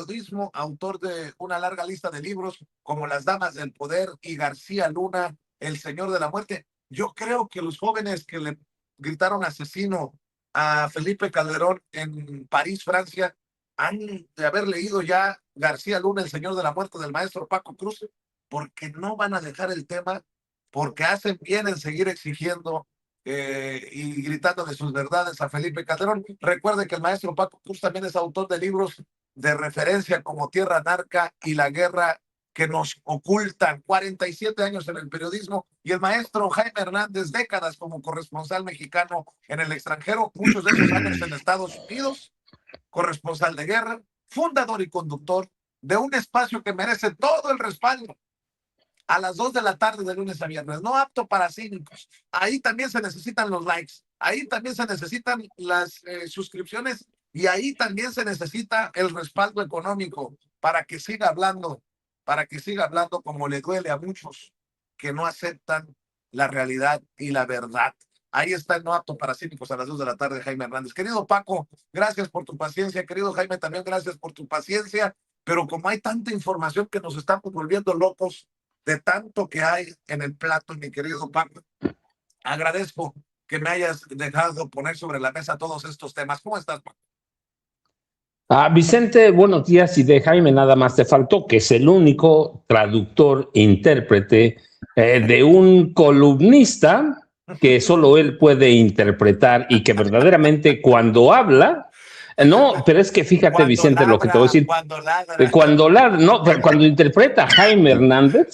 periodismo, autor de una larga lista de libros como Las Damas del Poder y García Luna, El Señor de la Muerte. Yo creo que los jóvenes que le gritaron asesino a Felipe Calderón en París, Francia, han de haber leído ya García Luna, El Señor de la Muerte, del maestro Paco Cruz, porque no van a dejar el tema, porque hacen bien en seguir exigiendo y gritando de sus verdades a Felipe Calderón. Recuerde que el maestro Paco Cruz también es autor de libros de referencia como Tierra Narca y La Guerra que nos ocultan. 47 años en el periodismo, y el maestro Jaime Hernández, décadas como corresponsal mexicano en el extranjero, muchos de esos años en Estados Unidos, corresponsal de guerra, fundador y conductor de un espacio que merece todo el respaldo, a las 2 de la tarde de lunes a viernes, no apto para cínicos. Ahí también se necesitan los likes, ahí también se necesitan las suscripciones, y ahí también se necesita el respaldo económico para que siga hablando como le duele a muchos que no aceptan la realidad y la verdad. Ahí está el No Apto para Cínicos a las 2 de la tarde, Jaime Hernández. Querido Paco, gracias por tu paciencia. Querido Jaime, también gracias por tu paciencia. Pero como hay tanta información que nos estamos volviendo locos de tanto que hay en el plato, mi querido Paco, agradezco que me hayas dejado poner sobre la mesa todos estos temas. ¿Cómo estás, Paco? Vicente, buenos días. Y de Jaime nada más te faltó, que es el único traductor e intérprete de un columnista que solo él puede interpretar, y que verdaderamente cuando habla, no, pero es que fíjate, Cuando Vicente, ladra, lo que te voy a decir. Cuando interpreta a Jaime Hernández,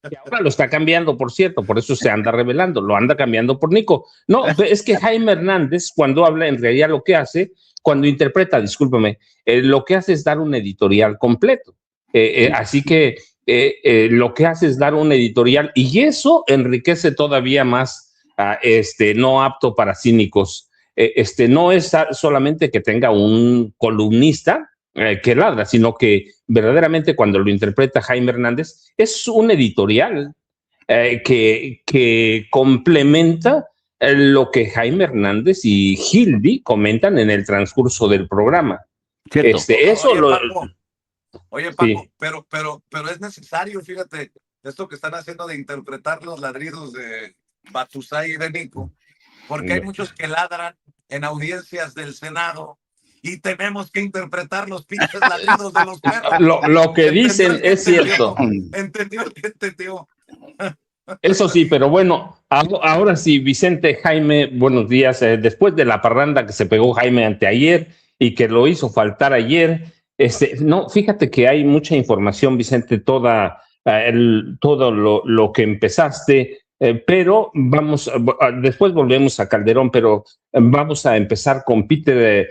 que ahora lo está cambiando, por cierto, por eso se anda revelando, lo anda cambiando por Nico. No, es que Jaime Hernández, cuando habla, en realidad lo que hace, cuando interpreta, discúlpame, lo que hace es dar un editorial completo. Así que lo que hace es dar un editorial, y eso enriquece todavía más a No Apto para Cínicos. No es solamente que tenga un columnista que ladra, sino que verdaderamente cuando lo interpreta Jaime Hernández es un editorial que complementa lo que Jaime Hernández y Gilby comentan en el transcurso del programa. Oye, Paco, sí. pero es necesario, fíjate, esto que están haciendo de interpretar los ladridos de Batusay y de Nico, porque hay muchos que ladran en audiencias del Senado y tenemos que interpretar los pinches ladridos de los perros. Lo que dicen es cierto. Entendió el que entendió. Eso sí, pero bueno, ahora sí, Vicente, Jaime, buenos días. Después de la parranda que se pegó Jaime anteayer y que lo hizo faltar ayer, no, fíjate que hay mucha información, Vicente, todo lo que empezaste, pero después volvemos a Calderón, pero vamos a empezar con Peter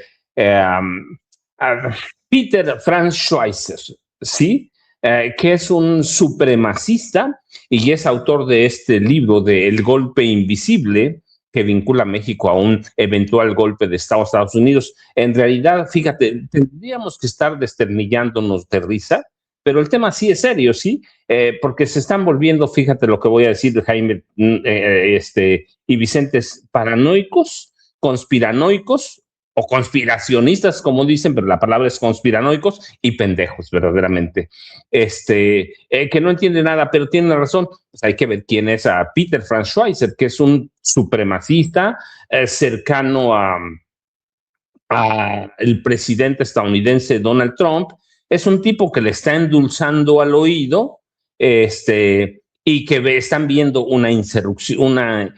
Franz Schweizer, ¿sí? Que es un supremacista y es autor de este libro de El Golpe Invisible, que vincula a México a un eventual golpe de Estado a Estados Unidos. En realidad, fíjate, tendríamos que estar desternillándonos de risa, pero el tema sí es serio, ¿sí? Porque se están volviendo, fíjate lo que voy a decir de Jaime y Vicente, paranoicos, conspiranoicos, o conspiracionistas, como dicen, pero la palabra es conspiranoicos, y pendejos, verdaderamente. Que no entiende nada, pero tiene razón. Pues hay que ver quién es a Peter Franz Schweizer, que es un supremacista cercano a el presidente estadounidense Donald Trump. Es un tipo que le está endulzando al oído, y que están viendo una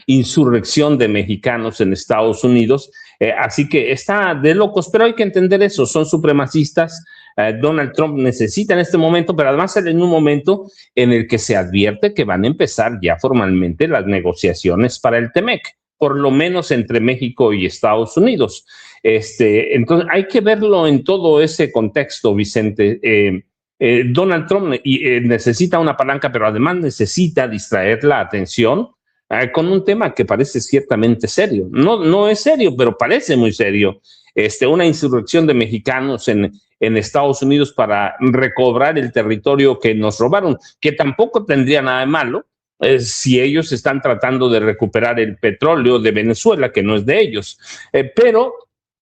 insurrección de mexicanos en Estados Unidos. Así que está de locos, pero hay que entender eso, son supremacistas. Donald Trump necesita en este momento, pero además en un momento en el que se advierte que van a empezar ya formalmente las negociaciones para el TEMEC, por lo menos entre México y Estados Unidos. Entonces hay que verlo en todo ese contexto, Vicente. Donald Trump necesita una palanca, pero además necesita distraer la atención con un tema que parece ciertamente serio. No es serio, pero parece muy serio. Una insurrección de mexicanos en Estados Unidos para recobrar el territorio que nos robaron, que tampoco tendría nada de malo si ellos están tratando de recuperar el petróleo de Venezuela, que no es de ellos. Pero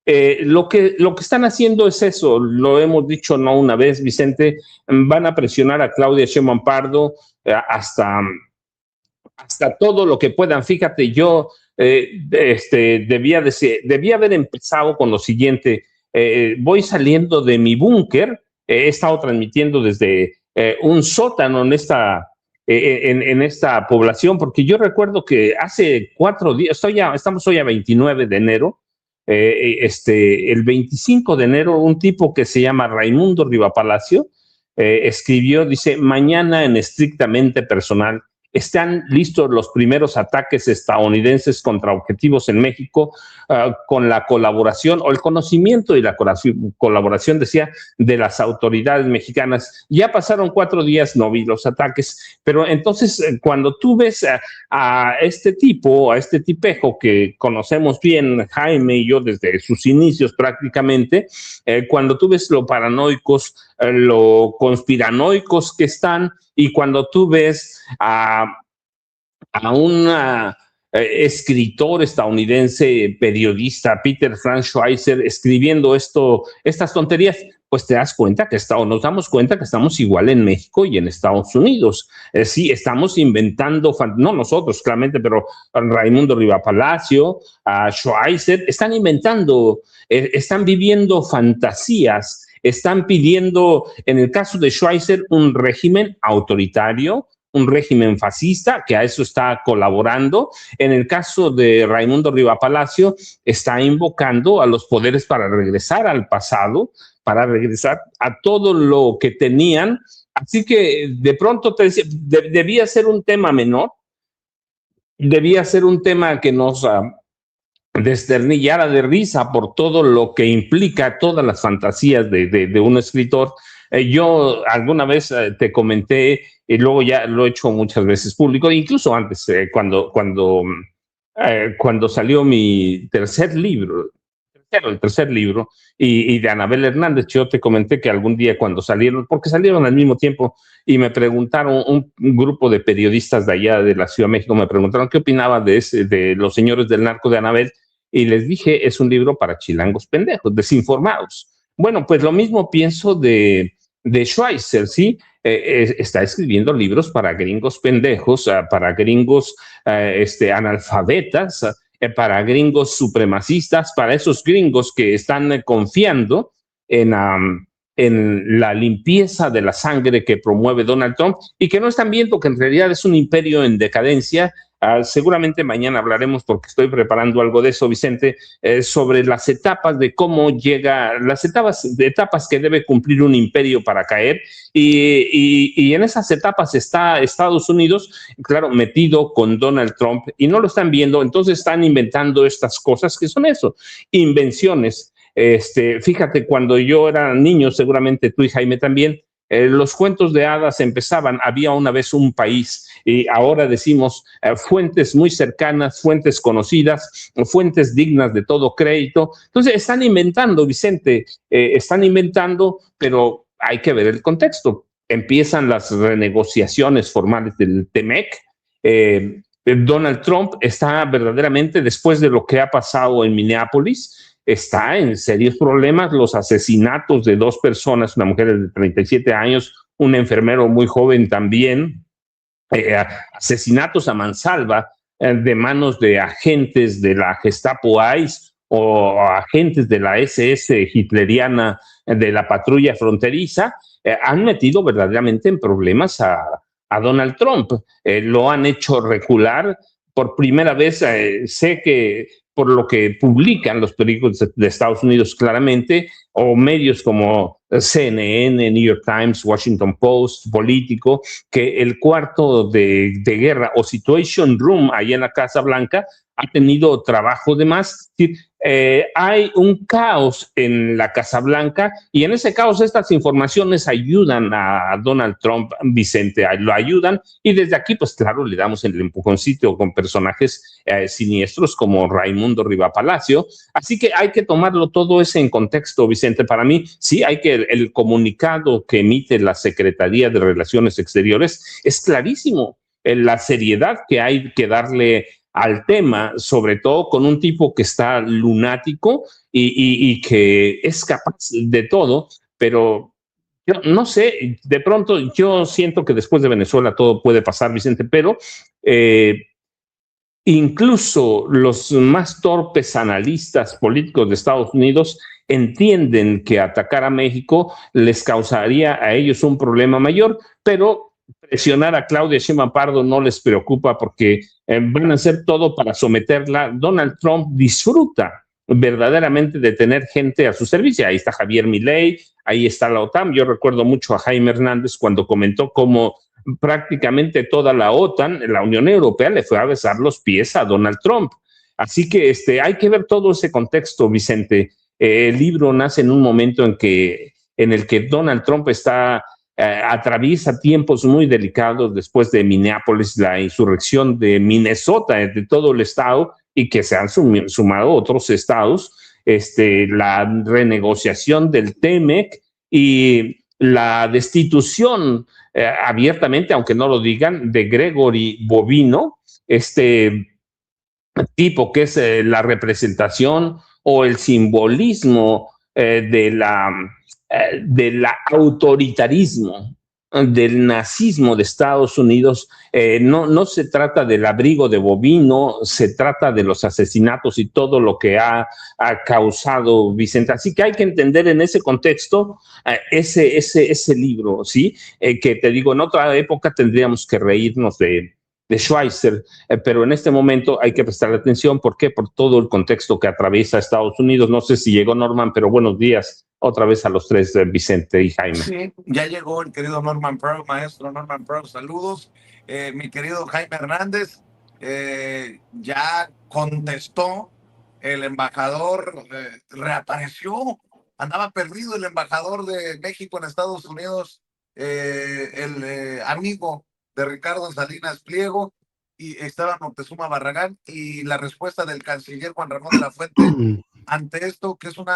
Lo que están haciendo es eso, lo hemos dicho no una vez, Vicente, van a presionar a Claudia Sheinbaum Pardo hasta todo lo que puedan. Fíjate, yo debía haber empezado con lo siguiente. Voy saliendo de mi búnker, he estado transmitiendo desde un sótano en esta población, porque yo recuerdo que hace 4 días, estamos hoy a 29 de enero, el 25 de enero, un tipo que se llama Raimundo Rivapalacio escribió, dice, mañana en estrictamente personal, están listos los primeros ataques estadounidenses contra objetivos en México con la colaboración o el conocimiento y la colaboración, decía, de las autoridades mexicanas. Ya pasaron 4 días, no vi los ataques, pero entonces cuando tú ves a este tipo, a este tipejo que conocemos bien, Jaime y yo, desde sus inicios prácticamente, cuando tú ves lo paranoicos, lo conspiranoicos que están, y cuando tú ves a un escritor estadounidense, periodista, Peter Frank Schweizer, escribiendo estas tonterías, pues te das cuenta que nos damos cuenta que estamos igual en México y en Estados Unidos. Sí, estamos inventando, no nosotros claramente, pero Raimundo Rivapalacio, Schweizer, están inventando, están viviendo fantasías. Están pidiendo, en el caso de Schweizer, un régimen autoritario, un régimen fascista, que a eso está colaborando. En el caso de Raimundo Rivapalacio, está invocando a los poderes para regresar al pasado, para regresar a todo lo que tenían. Así que de pronto te decía, debía ser un tema menor, debía ser un tema que nos desternillara de risa por todo lo que implica, todas las fantasías de un escritor. Yo alguna vez te comenté, y luego ya lo he hecho muchas veces público, incluso antes, cuando salió mi tercer libro, y de Anabel Hernández, yo te comenté que algún día cuando salieron, porque salieron al mismo tiempo, y me preguntaron, un grupo de periodistas de allá de la Ciudad de México me preguntaron qué opinaba de Los Señores del Narco de Anabel, y les dije, es un libro para chilangos pendejos, desinformados. Bueno, pues lo mismo pienso de Schweizer, ¿sí? Está escribiendo libros para gringos pendejos, para gringos analfabetas, para gringos supremacistas, para esos gringos que están confiando en la limpieza de la sangre que promueve Donald Trump y que no están viendo que en realidad es un imperio en decadencia. Seguramente mañana hablaremos, porque estoy preparando algo de eso, Vicente, sobre las etapas de cómo llega, las etapas que debe cumplir un imperio para caer, y en esas etapas está Estados Unidos, claro, metido con Donald Trump, y no lo están viendo. Entonces están inventando estas cosas que son eso, invenciones. Fíjate, cuando yo era niño, seguramente tú y Jaime también, los cuentos de hadas empezaban, había una vez un país, y ahora decimos fuentes muy cercanas, fuentes conocidas, fuentes dignas de todo crédito. Entonces están inventando, Vicente, están inventando, pero hay que ver el contexto. Empiezan las renegociaciones formales del TEMEC. Donald Trump está verdaderamente, después de lo que ha pasado en Minneapolis, está en serios problemas. Los asesinatos de 2 personas, una mujer de 37 años, un enfermero muy joven también, asesinatos a mansalva de manos de agentes de la Gestapo ICE o agentes de la SS hitleriana de la patrulla fronteriza, han metido verdaderamente en problemas a Donald Trump. Lo han hecho recular. Por primera vez, sé que por lo que publican los periódicos de Estados Unidos claramente, o medios como CNN, New York Times, Washington Post, Político, que el cuarto de guerra o Situation Room ahí en la Casa Blanca ha tenido trabajo de más. Hay un caos en la Casa Blanca, y en ese caos estas informaciones ayudan a Donald Trump, Vicente, lo ayudan, y desde aquí pues claro le damos el empujoncito con personajes siniestros como Raimundo Rivapalacio. Así que hay que tomarlo todo ese en contexto, Vicente. Para mí sí hay que, el comunicado que emite la Secretaría de Relaciones Exteriores es clarísimo, la seriedad que hay que darle al tema, sobre todo con un tipo que está lunático y que es capaz de todo, pero yo no sé, de pronto yo siento que después de Venezuela todo puede pasar, Vicente, pero incluso los más torpes analistas políticos de Estados Unidos entienden que atacar a México les causaría a ellos un problema mayor, pero presionar a Claudia Sheinbaum Pardo no les preocupa porque van a hacer todo para someterla. Donald Trump disfruta verdaderamente de tener gente a su servicio. Ahí está Javier Milei, ahí está la OTAN. Yo recuerdo mucho a Jaime Hernández cuando comentó cómo prácticamente toda la OTAN, la Unión Europea, le fue a besar los pies a Donald Trump. Así que hay que ver todo ese contexto, Vicente. El libro nace en un momento en el que Donald Trump atraviesa tiempos muy delicados después de Minneapolis, la insurrección de Minnesota, de todo el estado, y que se han sumado otros estados, la renegociación del TEMEC y la destitución abiertamente, aunque no lo digan, de Gregory Bovino, este tipo que es la representación o el simbolismo del autoritarismo, del nazismo de Estados Unidos. No se trata del abrigo de Bovino, se trata de los asesinatos y todo lo que ha causado Vicente. Así que hay que entender en ese contexto ese libro, ¿sí? Que te digo, en otra época tendríamos que reírnos de Schweitzer, pero en este momento hay que prestar atención. ¿Por qué? Por todo el contexto que atraviesa Estados Unidos. No sé si llegó Norman, pero buenos días otra vez a los tres, Vicente y Jaime. Sí, ya llegó el querido Norman Pearl, maestro Norman Pearl, saludos. Mi querido Jaime Hernández, ya contestó el embajador, reapareció, andaba perdido el embajador de México en Estados Unidos, el amigo de Ricardo Salinas Pliego, y estaba Moctezuma Barragán, y la respuesta del canciller Juan Ramón de la Fuente ante esto, que es un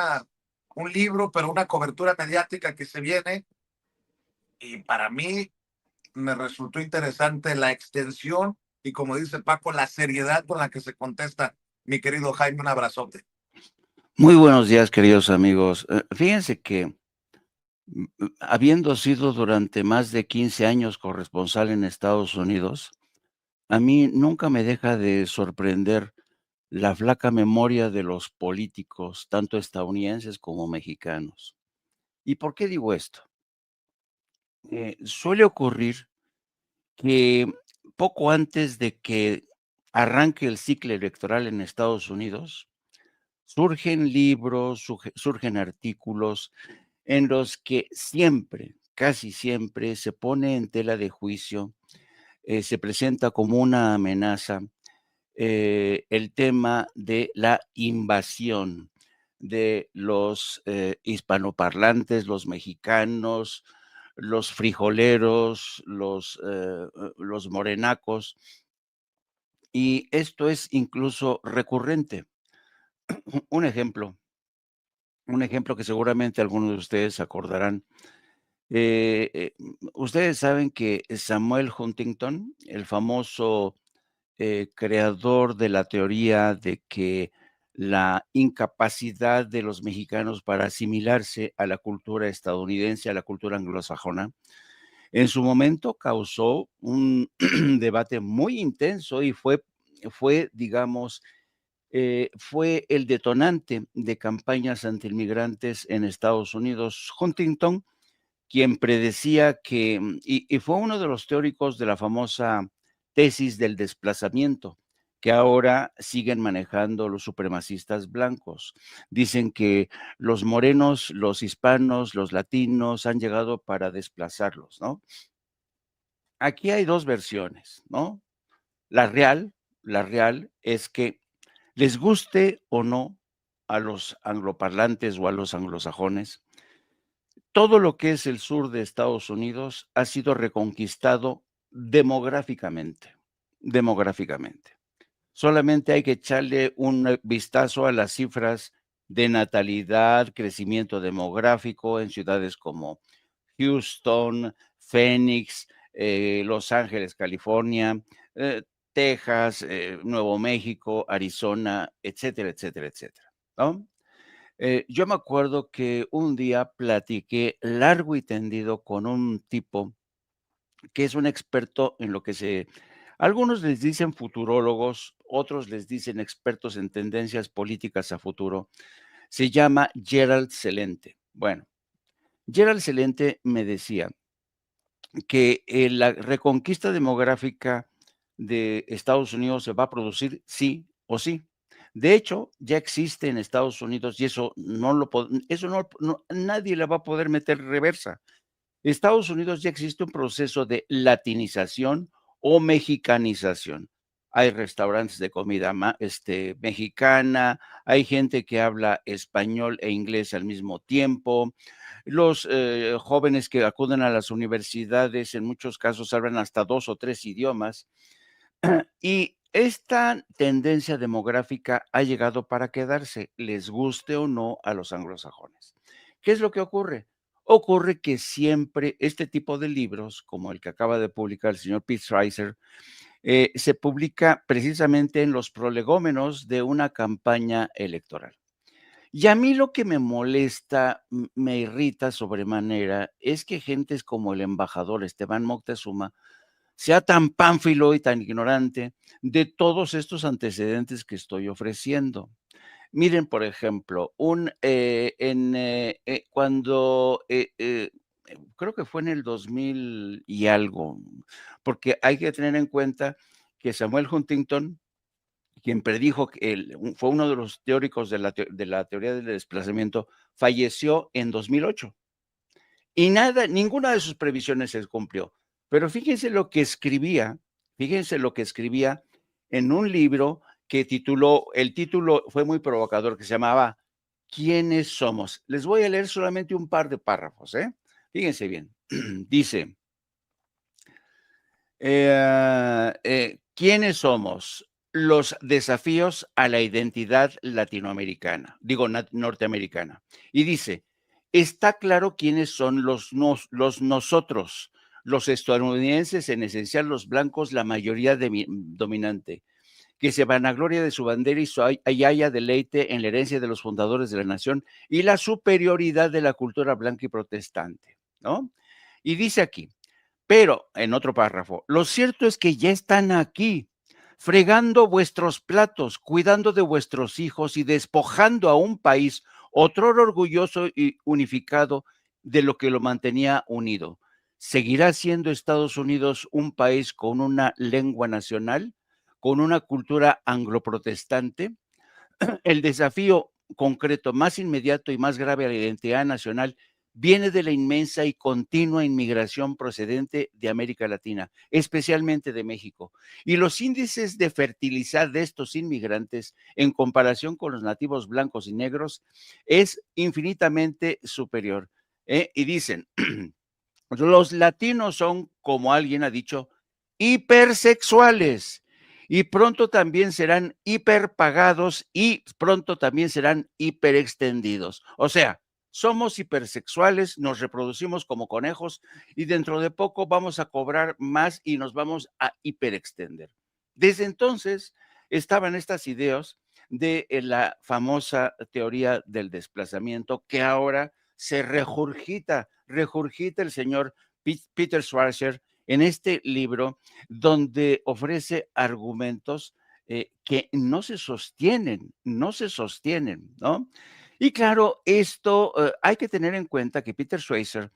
libro, pero una cobertura mediática que se viene, y para mí me resultó interesante la extensión y, como dice Paco, la seriedad con la que se contesta. Mi querido Jaime, un abrazote. Muy buenos días, queridos amigos. Fíjense que habiendo sido durante más de 15 años corresponsal en Estados Unidos, a mí nunca me deja de sorprender la flaca memoria de los políticos, tanto estadounidenses como mexicanos. ¿Y por qué digo esto? Suele ocurrir que poco antes de que arranque el ciclo electoral en Estados Unidos, surgen libros, surgen artículos en los que siempre, casi siempre, se pone en tela de juicio, se presenta como una amenaza el tema de la invasión de los hispanoparlantes, los mexicanos, los frijoleros, los morenacos, y esto es incluso recurrente. Un ejemplo que seguramente algunos de ustedes acordarán. Ustedes saben que Samuel Huntington, el famoso creador de la teoría de que la incapacidad de los mexicanos para asimilarse a la cultura estadounidense, a la cultura anglosajona, en su momento causó un debate muy intenso y digamos, fue el detonante de campañas antiinmigrantes en Estados Unidos. Huntington, quien predecía y fue uno de los teóricos de la famosa tesis del desplazamiento, que ahora siguen manejando los supremacistas blancos. Dicen que los morenos, los hispanos, los latinos han llegado para desplazarlos, ¿no? Aquí hay dos versiones, ¿no? La real es que les guste o no a los angloparlantes o a los anglosajones, todo lo que es el sur de Estados Unidos ha sido reconquistado demográficamente. Solamente hay que echarle un vistazo a las cifras de natalidad, crecimiento demográfico en ciudades como Houston, Phoenix, Los Ángeles, California, Texas, Nuevo México, Arizona, etcétera, etcétera, etcétera, ¿no? Yo me acuerdo que un día platiqué largo y tendido con un tipo que es un experto en lo que algunos les dicen futurólogos, otros les dicen expertos en tendencias políticas a futuro. Se llama Gerald Celente. Bueno, Gerald Celente me decía que la reconquista demográfica de Estados Unidos se va a producir sí o sí. De hecho, ya existe en Estados Unidos y nadie le va a poder meter reversa. Estados Unidos ya existe un proceso de latinización o mexicanización. Hay restaurantes de comida mexicana, hay gente que habla español e inglés al mismo tiempo. Los jóvenes que acuden a las universidades en muchos casos hablan hasta 2 o 3 idiomas. Y esta tendencia demográfica ha llegado para quedarse, les guste o no a los anglosajones. ¿Qué es lo que ocurre? Ocurre que siempre este tipo de libros, como el que acaba de publicar el señor Pete Schweizer, se publica precisamente en los prolegómenos de una campaña electoral. Y a mí lo que me molesta, me irrita sobremanera, es que gentes como el embajador Esteban Moctezuma sea tan pánfilo y tan ignorante de todos estos antecedentes que estoy ofreciendo. Miren, por ejemplo, creo que fue en el 2000 y algo, porque hay que tener en cuenta que Samuel Huntington, quien predijo fue uno de los teóricos de la teoría del desplazamiento, falleció en 2008. Y ninguna de sus previsiones se cumplió. Pero fíjense lo que escribía en un libro que el título fue muy provocador, que se llamaba ¿Quiénes somos? Les voy a leer solamente un par de párrafos, ¿eh? Fíjense bien. Dice, ¿quiénes somos? Los desafíos a la identidad latinoamericana, norteamericana. Y dice, está claro quiénes son los nosotros, los estadounidenses, en esencial los blancos, la mayoría dominante, que se vanagloria de su bandera y haya deleite en la herencia de los fundadores de la nación y la superioridad de la cultura blanca y protestante, ¿no? Y dice aquí, pero, en otro párrafo, lo cierto es que ya están aquí, fregando vuestros platos, cuidando de vuestros hijos y despojando a un país, otrora orgulloso y unificado, de lo que lo mantenía unido. ¿Seguirá siendo Estados Unidos un país con una lengua nacional, con una cultura angloprotestante? El desafío concreto más inmediato y más grave a la identidad nacional viene de la inmensa y continua inmigración procedente de América Latina, especialmente de México. Y los índices de fertilidad de estos inmigrantes en comparación con los nativos blancos y negros es infinitamente superior. Y dicen, los latinos son, como alguien ha dicho, hipersexuales y pronto también serán hiperpagados y pronto también serán hiperextendidos. O sea, somos hipersexuales, nos reproducimos como conejos y dentro de poco vamos a cobrar más y nos vamos a hiperextender. Desde entonces estaban estas ideas de la famosa teoría del desplazamiento que ahora se regurgita el señor Peter Schweizer en este libro, donde ofrece argumentos que no se sostienen, ¿no? Y claro, esto hay que tener en cuenta que Peter Schweizer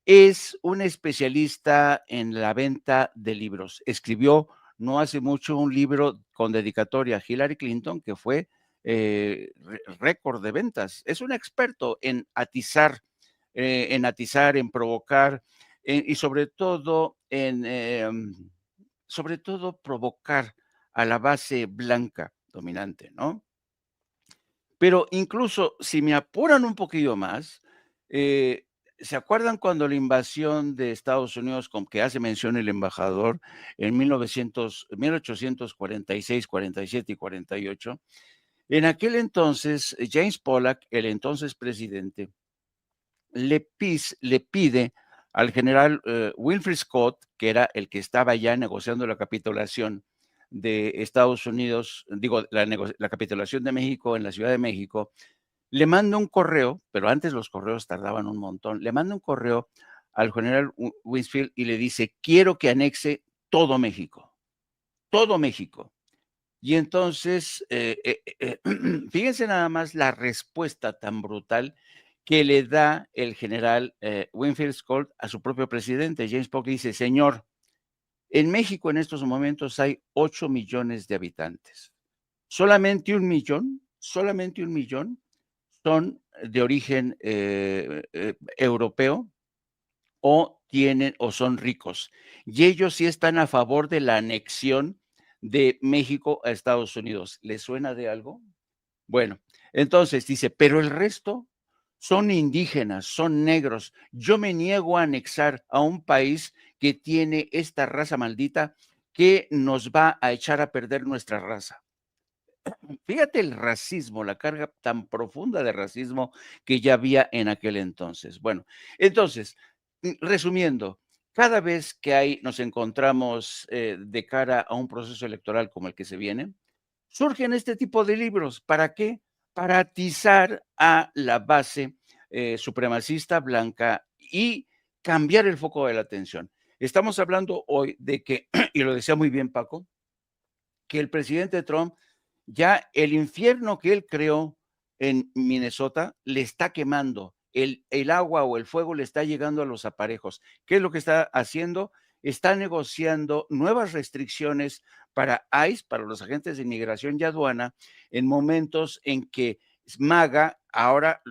es un especialista en la venta de libros. Escribió no hace mucho un libro con dedicatoria a Hillary Clinton que fue récord de ventas. Es un experto en atizar, en provocar y sobre todo provocar a la base blanca dominante, ¿no? Pero incluso si me apuran un poquillo más, ¿se acuerdan cuando la invasión de Estados Unidos, con que hace mención el embajador, en 1846, 47 y 48? En aquel entonces, James Pollock, el entonces presidente, le pide al general Winfield Scott, que era el que estaba ya negociando la capitulación de Estados Unidos, digo, la capitulación de México en la Ciudad de México, le manda un correo, pero antes los correos tardaban un montón, le manda un correo al general Winsfield y le dice, quiero que anexe todo México, todo México. Y entonces, fíjense nada más la respuesta tan brutal que le da el general Winfield Scott a su propio presidente. James Polk dice, señor, en México en estos momentos hay 8 millones de habitantes. Solamente 1 millón son de origen europeo o son ricos. Y ellos sí están a favor de la anexión de México a Estados Unidos. ¿Les suena de algo? Bueno, entonces dice, pero el resto son indígenas, son negros. Yo me niego a anexar a un país que tiene esta raza maldita que nos va a echar a perder nuestra raza. Fíjate el racismo, la carga tan profunda de racismo que ya había en aquel entonces. Bueno, entonces, resumiendo, cada vez que nos encontramos de cara a un proceso electoral como el que se viene, surgen este tipo de libros. ¿Para qué? Para atizar a la base supremacista blanca y cambiar el foco de la atención. Estamos hablando hoy de que, y lo decía muy bien Paco, que el presidente Trump ya el infierno que él creó en Minnesota le está quemando. El agua o el fuego le está llegando a los aparejos. ¿Qué es lo que está haciendo? Está negociando nuevas restricciones para ICE, para los agentes de inmigración y aduana, en momentos en que MAGA ahora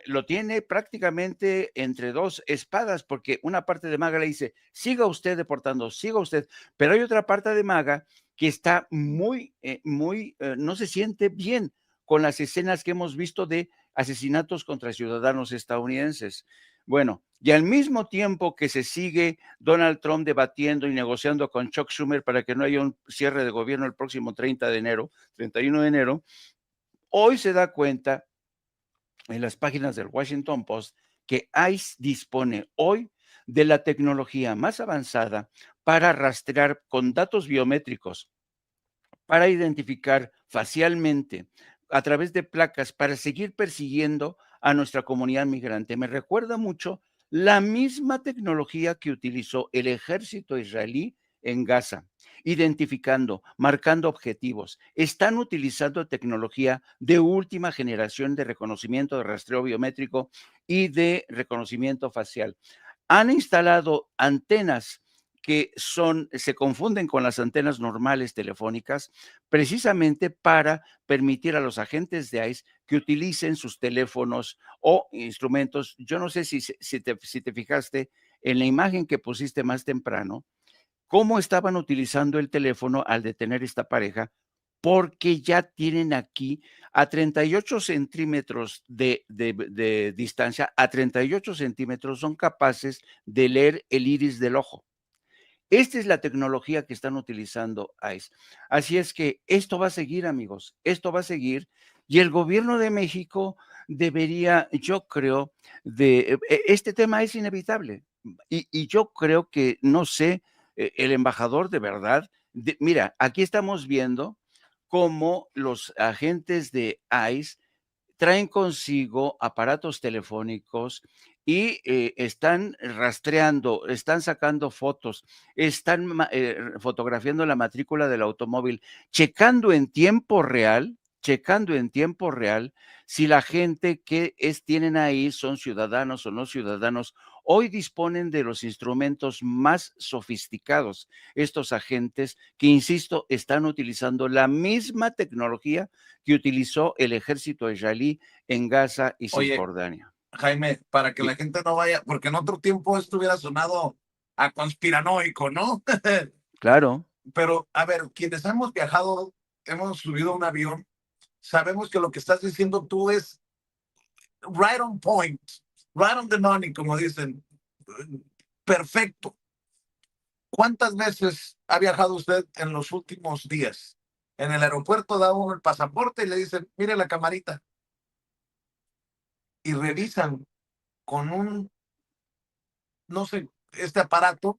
lo tiene prácticamente entre dos espadas, porque una parte de MAGA le dice, siga usted deportando, siga usted, pero hay otra parte de MAGA que está no se siente bien con las escenas que hemos visto de asesinatos contra ciudadanos estadounidenses. Bueno, y al mismo tiempo que se sigue Donald Trump debatiendo y negociando con Chuck Schumer para que no haya un cierre de gobierno el próximo 31 de enero, hoy se da cuenta en las páginas del Washington Post que ICE dispone hoy de la tecnología más avanzada para rastrear con datos biométricos, para identificar facialmente a través de placas, para seguir persiguiendo a nuestra comunidad migrante. Me recuerda mucho la misma tecnología que utilizó el ejército israelí en Gaza, identificando, marcando objetivos. Están utilizando tecnología de última generación de reconocimiento de rastreo biométrico y de reconocimiento facial. Han instalado antenas que se confunden con las antenas normales telefónicas, precisamente para permitir a los agentes de ICE que utilicen sus teléfonos o instrumentos. Yo no sé si te fijaste en la imagen que pusiste más temprano, cómo estaban utilizando el teléfono al detener esta pareja, porque ya tienen aquí a 38 centímetros de distancia, a 38 centímetros son capaces de leer el iris del ojo. Esta es la tecnología que están utilizando ICE. Así es que esto va a seguir, amigos, esto va a seguir y el gobierno de México debería, yo creo, este tema es inevitable y yo creo que, no sé, el embajador de verdad, mira, aquí estamos viendo cómo los agentes de ICE traen consigo aparatos telefónicos y están rastreando, están sacando fotos, están fotografiando la matrícula del automóvil, checando en tiempo real si la gente que tienen ahí son ciudadanos o no ciudadanos. Hoy disponen de los instrumentos más sofisticados estos agentes que, insisto, están utilizando la misma tecnología que utilizó el ejército israelí en Gaza y Cisjordania. Jaime, para que la gente no vaya, porque en otro tiempo esto hubiera sonado a conspiranoico, ¿no? Claro. Pero, a ver, quienes hemos viajado, hemos subido a un avión, sabemos que lo que estás diciendo tú es right on point, right on the money, como dicen. Perfecto. ¿Cuántas veces ha viajado usted en los últimos días? En el aeropuerto da uno el pasaporte y le dicen, mire la camarita. Y revisan con un, no sé, este aparato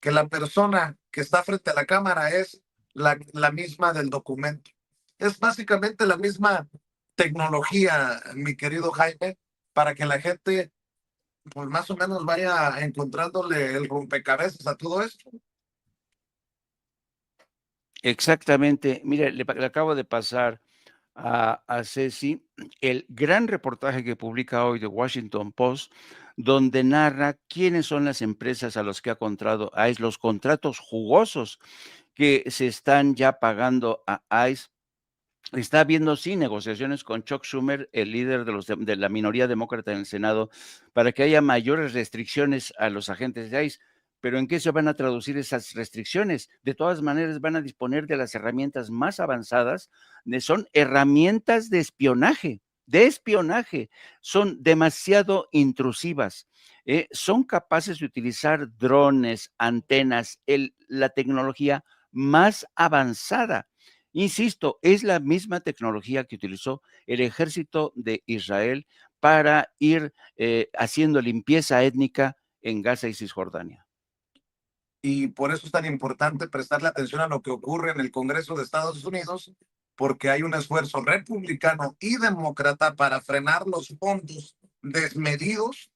que la persona que está frente a la cámara es la misma del documento. Es básicamente la misma tecnología, mi querido Jaime, para que la gente pues más o menos vaya encontrándole el rompecabezas a todo esto. Exactamente. Mire, le acabo de pasar a Ceci el gran reportaje que publica hoy The Washington Post, donde narra quiénes son las empresas a las que ha contratado ICE, los contratos jugosos que se están ya pagando a ICE. Está habiendo, sí, negociaciones con Chuck Schumer, el líder de la minoría demócrata en el Senado, para que haya mayores restricciones a los agentes de ICE. Pero ¿en qué se van a traducir esas restricciones? De todas maneras, van a disponer de las herramientas más avanzadas, son herramientas de espionaje, son demasiado intrusivas. Son capaces de utilizar drones, antenas, la tecnología más avanzada. Insisto, es la misma tecnología que utilizó el ejército de Israel para ir haciendo limpieza étnica en Gaza y Cisjordania. Y por eso es tan importante prestarle atención a lo que ocurre en el Congreso de Estados Unidos, porque hay un esfuerzo republicano y demócrata para frenar los fondos desmedidos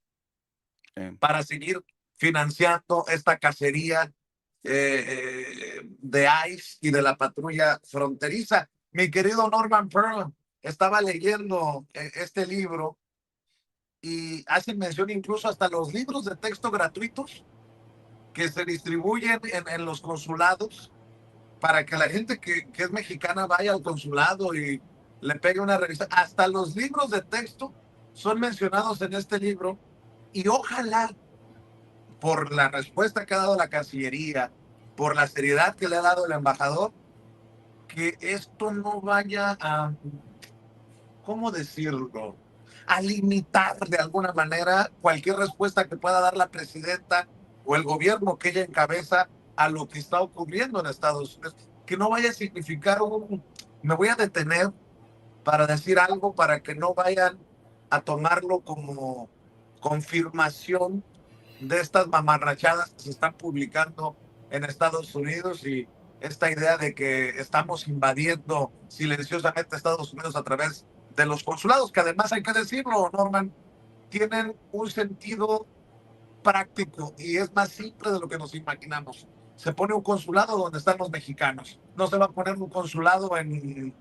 para seguir financiando esta cacería de ICE y de la patrulla fronteriza. Mi querido Norman Pearl, estaba leyendo este libro y hacen mención incluso hasta los libros de texto gratuitos que se distribuyen en los consulados para que la gente que es mexicana vaya al consulado y le pegue una revista. Hasta los libros de texto son mencionados en este libro y ojalá por la respuesta que ha dado la Cancillería, por la seriedad que le ha dado el embajador, que esto no vaya a, ¿cómo decirlo?, a limitar de alguna manera cualquier respuesta que pueda dar la presidenta o el gobierno que ella encabeza a lo que está ocurriendo en Estados Unidos. Que no vaya a significar me voy a detener para decir algo para que no vayan a tomarlo como confirmación de estas mamarrachadas que se están publicando en Estados Unidos y esta idea de que estamos invadiendo silenciosamente Estados Unidos a través de los consulados, que además hay que decirlo, Norman, tienen un sentido práctico y es más simple de lo que nos imaginamos. Se pone un consulado donde están los mexicanos. No se va a poner un consulado en,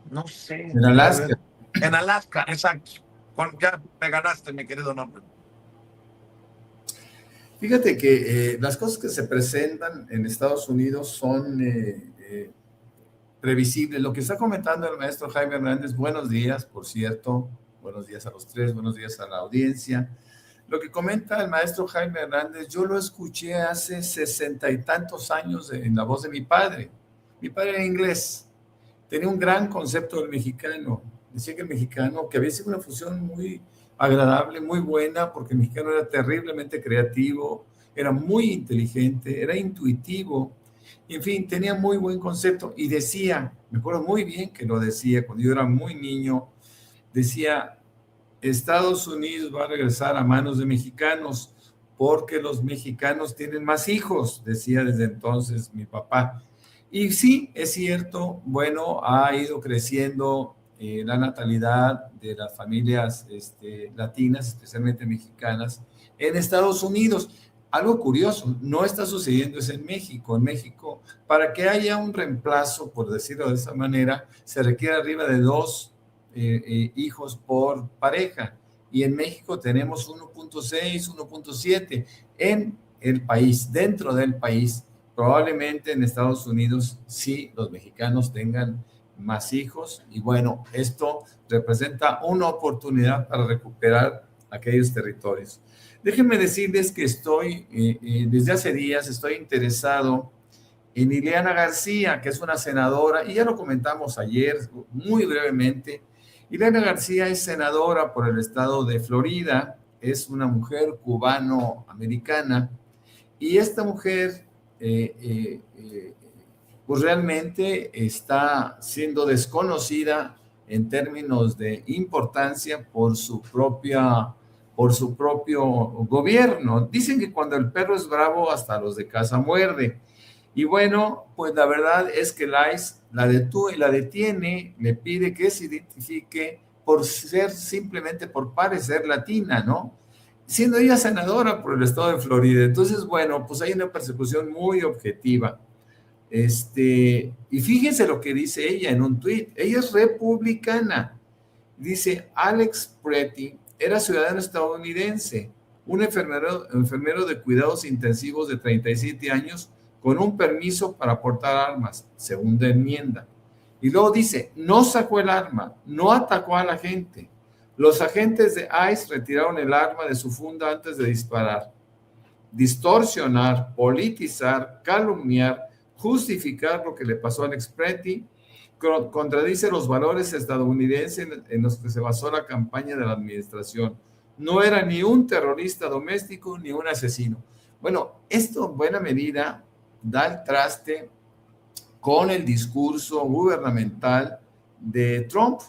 no sé. En Alaska. En Alaska, exacto. Ya me ganaste, mi querido Norman. Fíjate que las cosas que se presentan en Estados Unidos son previsibles. Lo que está comentando el maestro Jaime Hernández, buenos días, por cierto, buenos días a los tres, buenos días a la audiencia. Lo que comenta el maestro Jaime Hernández, yo lo escuché hace 60 y tantos años en la voz de mi padre. Mi padre era inglés, tenía un gran concepto del mexicano. Decía que el mexicano, que había sido una fusión muy agradable, muy buena, porque el mexicano era terriblemente creativo, era muy inteligente, era intuitivo, en fin, tenía muy buen concepto y decía, me acuerdo muy bien que lo decía cuando yo era muy niño, decía, Estados Unidos va a regresar a manos de mexicanos porque los mexicanos tienen más hijos, decía desde entonces mi papá. Y sí, es cierto, bueno, ha ido creciendo la natalidad de las familias latinas, especialmente mexicanas, en Estados Unidos. Algo curioso, no está sucediendo eso en México. En México, para que haya un reemplazo, por decirlo de esa manera, se requiere arriba de 2 hijos por pareja. Y en México tenemos 1.6, 1.7 en el país, dentro del país. Probablemente en Estados Unidos sí los mexicanos tengan más hijos y bueno, esto representa una oportunidad para recuperar aquellos territorios. Déjenme decirles que estoy, desde hace días, estoy interesado en Ileana García, que es una senadora, y ya lo comentamos ayer muy brevemente. Ileana García es senadora por el estado de Florida, es una mujer cubano-americana, y esta mujer pues realmente está siendo desconocida en términos de importancia por su propia por su propio gobierno. Dicen que cuando el perro es bravo, hasta los de casa muerde. Y bueno, pues la verdad es que el ICE la detiene, le pide que se identifique por ser simplemente por parecer latina, ¿no? Siendo ella senadora por el estado de Florida. Entonces, bueno, pues hay una persecución muy objetiva. Y fíjense lo que dice ella en un tuit. Ella es republicana. Dice, Alex Pretty era ciudadano estadounidense, un enfermero de cuidados intensivos de 37 años con un permiso para portar armas, segunda enmienda. Y luego dice, no sacó el arma, no atacó a la gente. Los agentes de ICE retiraron el arma de su funda antes de disparar. Distorsionar, politizar, calumniar, justificar lo que le pasó a Alex Pretty contradice los valores estadounidenses en los que se basó la campaña de la administración. No era ni un terrorista doméstico ni un asesino. Bueno, esto en buena medida da el traste con el discurso gubernamental de Trump,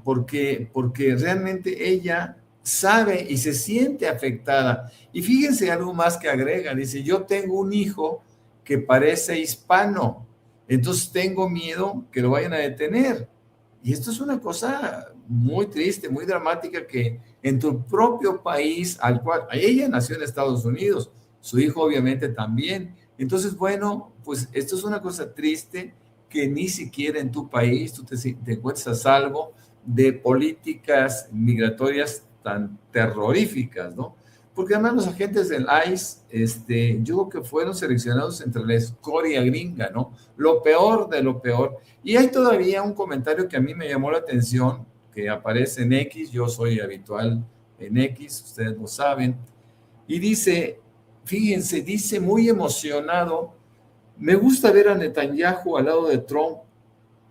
porque realmente ella sabe y se siente afectada. Y fíjense algo más que agrega, dice, yo tengo un hijo que parece hispano, entonces tengo miedo que lo vayan a detener. Y esto es una cosa muy triste, muy dramática, que en tu propio país, al cual ella nació en Estados Unidos, su hijo obviamente también. Entonces, bueno, pues esto es una cosa triste, que ni siquiera en tu país tú te encuentras a salvo de políticas migratorias tan terroríficas, ¿no? Porque además los agentes del ICE, yo creo que fueron seleccionados entre la escoria gringa, ¿no? Lo peor de lo peor. Y hay todavía un comentario que a mí me llamó la atención, que aparece en X, yo soy habitual en X, ustedes lo saben, y dice, fíjense, dice muy emocionado, me gusta ver a Netanyahu al lado de Trump,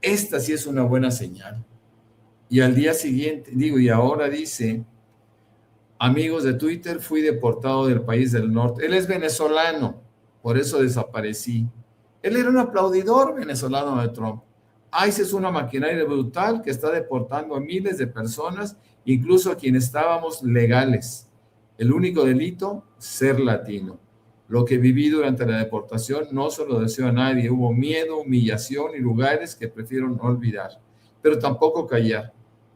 esta sí es una buena señal. Y al día siguiente, y ahora dice, amigos de Twitter, fui deportado del país del norte. Él es venezolano, por eso desaparecí. Él era un aplaudidor venezolano de Trump. ICE es una maquinaria brutal que está deportando a miles de personas, incluso a quienes estábamos legales. El único delito, ser latino. Lo que viví durante la deportación no se lo deseo a nadie. Hubo miedo, humillación y lugares que prefiero no olvidar, pero tampoco callar.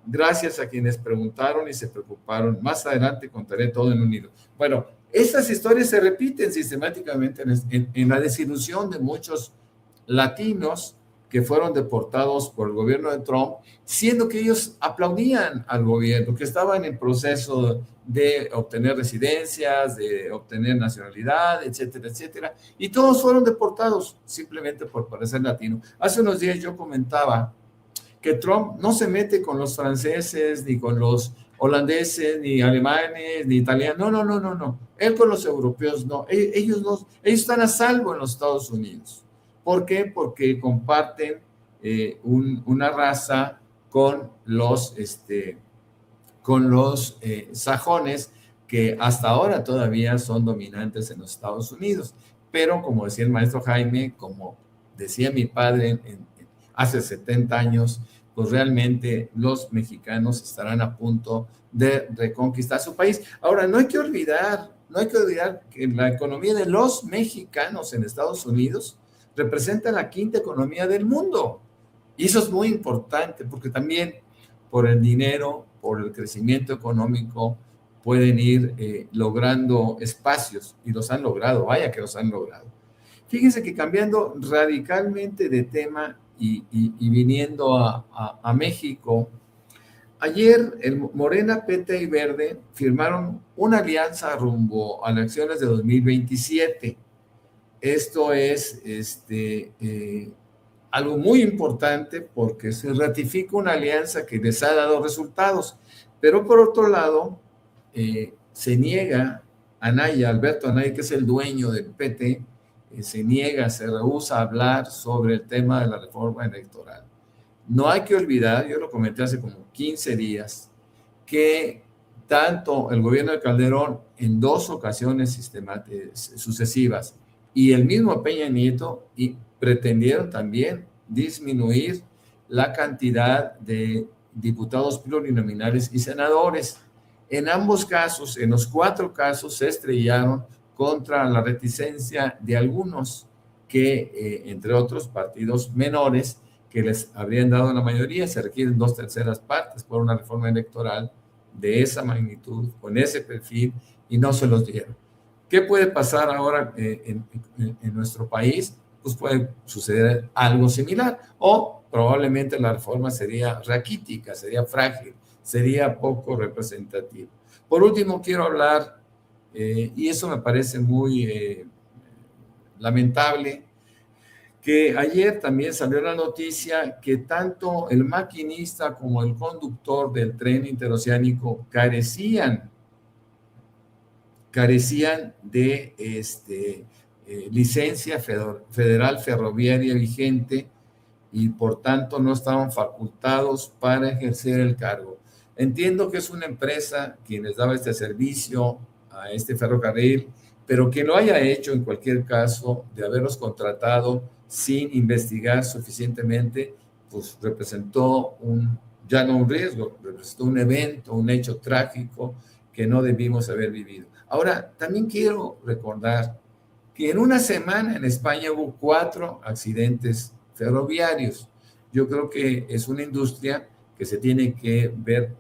Gracias a quienes preguntaron y se preocuparon. Más adelante contaré todo en un hilo. Bueno, estas historias se repiten sistemáticamente en la desilusión de muchos latinos que fueron deportados por el gobierno de Trump, siendo que ellos aplaudían al gobierno, que estaban en proceso de obtener residencias, de obtener nacionalidad, etcétera, etcétera, y todos fueron deportados simplemente por parecer latino. Hace unos días yo comentaba que Trump no se mete con los franceses, ni con los holandeses, ni alemanes, ni italianos, no. Él con los europeos no. Ellos están a salvo en los Estados Unidos. ¿Por qué? Porque comparten una raza con los sajones, que hasta ahora todavía son dominantes en los Estados Unidos. Pero como decía el maestro Jaime, como decía mi padre hace 70 años, pues realmente los mexicanos estarán a punto de reconquistar su país. Ahora, no hay que olvidar que la economía de los mexicanos en Estados Unidos representa la quinta economía del mundo. Y eso es muy importante, porque también por el dinero, por el crecimiento económico, pueden ir logrando espacios, y los han logrado, vaya que los han logrado. Fíjense que cambiando radicalmente de tema y viniendo a México, ayer el Morena, PT y Verde firmaron una alianza rumbo a las elecciones de 2027. Esto es algo muy importante porque se ratifica una alianza que les ha dado resultados, pero por otro lado, se niega Alberto Anaya, que es el dueño del PT, se rehúsa a hablar sobre el tema de la reforma electoral. No hay que olvidar, yo lo comenté hace como 15 días, que tanto el gobierno de Calderón en 2 ocasiones sucesivas y el mismo Peña Nieto pretendieron también disminuir la cantidad de diputados plurinominales y senadores. En ambos casos, en los 4 casos, se estrellaron contra la reticencia de algunos que, entre otros partidos menores, que les habrían dado la mayoría. Se requieren 2/3 partes por una reforma electoral de esa magnitud, con ese perfil, y no se los dieron. ¿Qué puede pasar ahora en nuestro país? Pues puede suceder algo similar, o probablemente la reforma sería raquítica, sería frágil, sería poco representativa. Por último, quiero hablar, y eso me parece muy lamentable, que ayer también salió la noticia que tanto el maquinista como el conductor del tren interoceánico carecían de licencia federal ferroviaria vigente, y por tanto no estaban facultados para ejercer el cargo. Entiendo que es una empresa quien les daba este servicio a este ferrocarril, pero que lo haya hecho en cualquier caso de haberlos contratado sin investigar suficientemente, pues representó ya no un riesgo, representó un evento, un hecho trágico que no debimos haber vivido. Ahora, también quiero recordar que en una semana en España hubo 4 accidentes ferroviarios. Yo creo que es una industria que se tiene que ver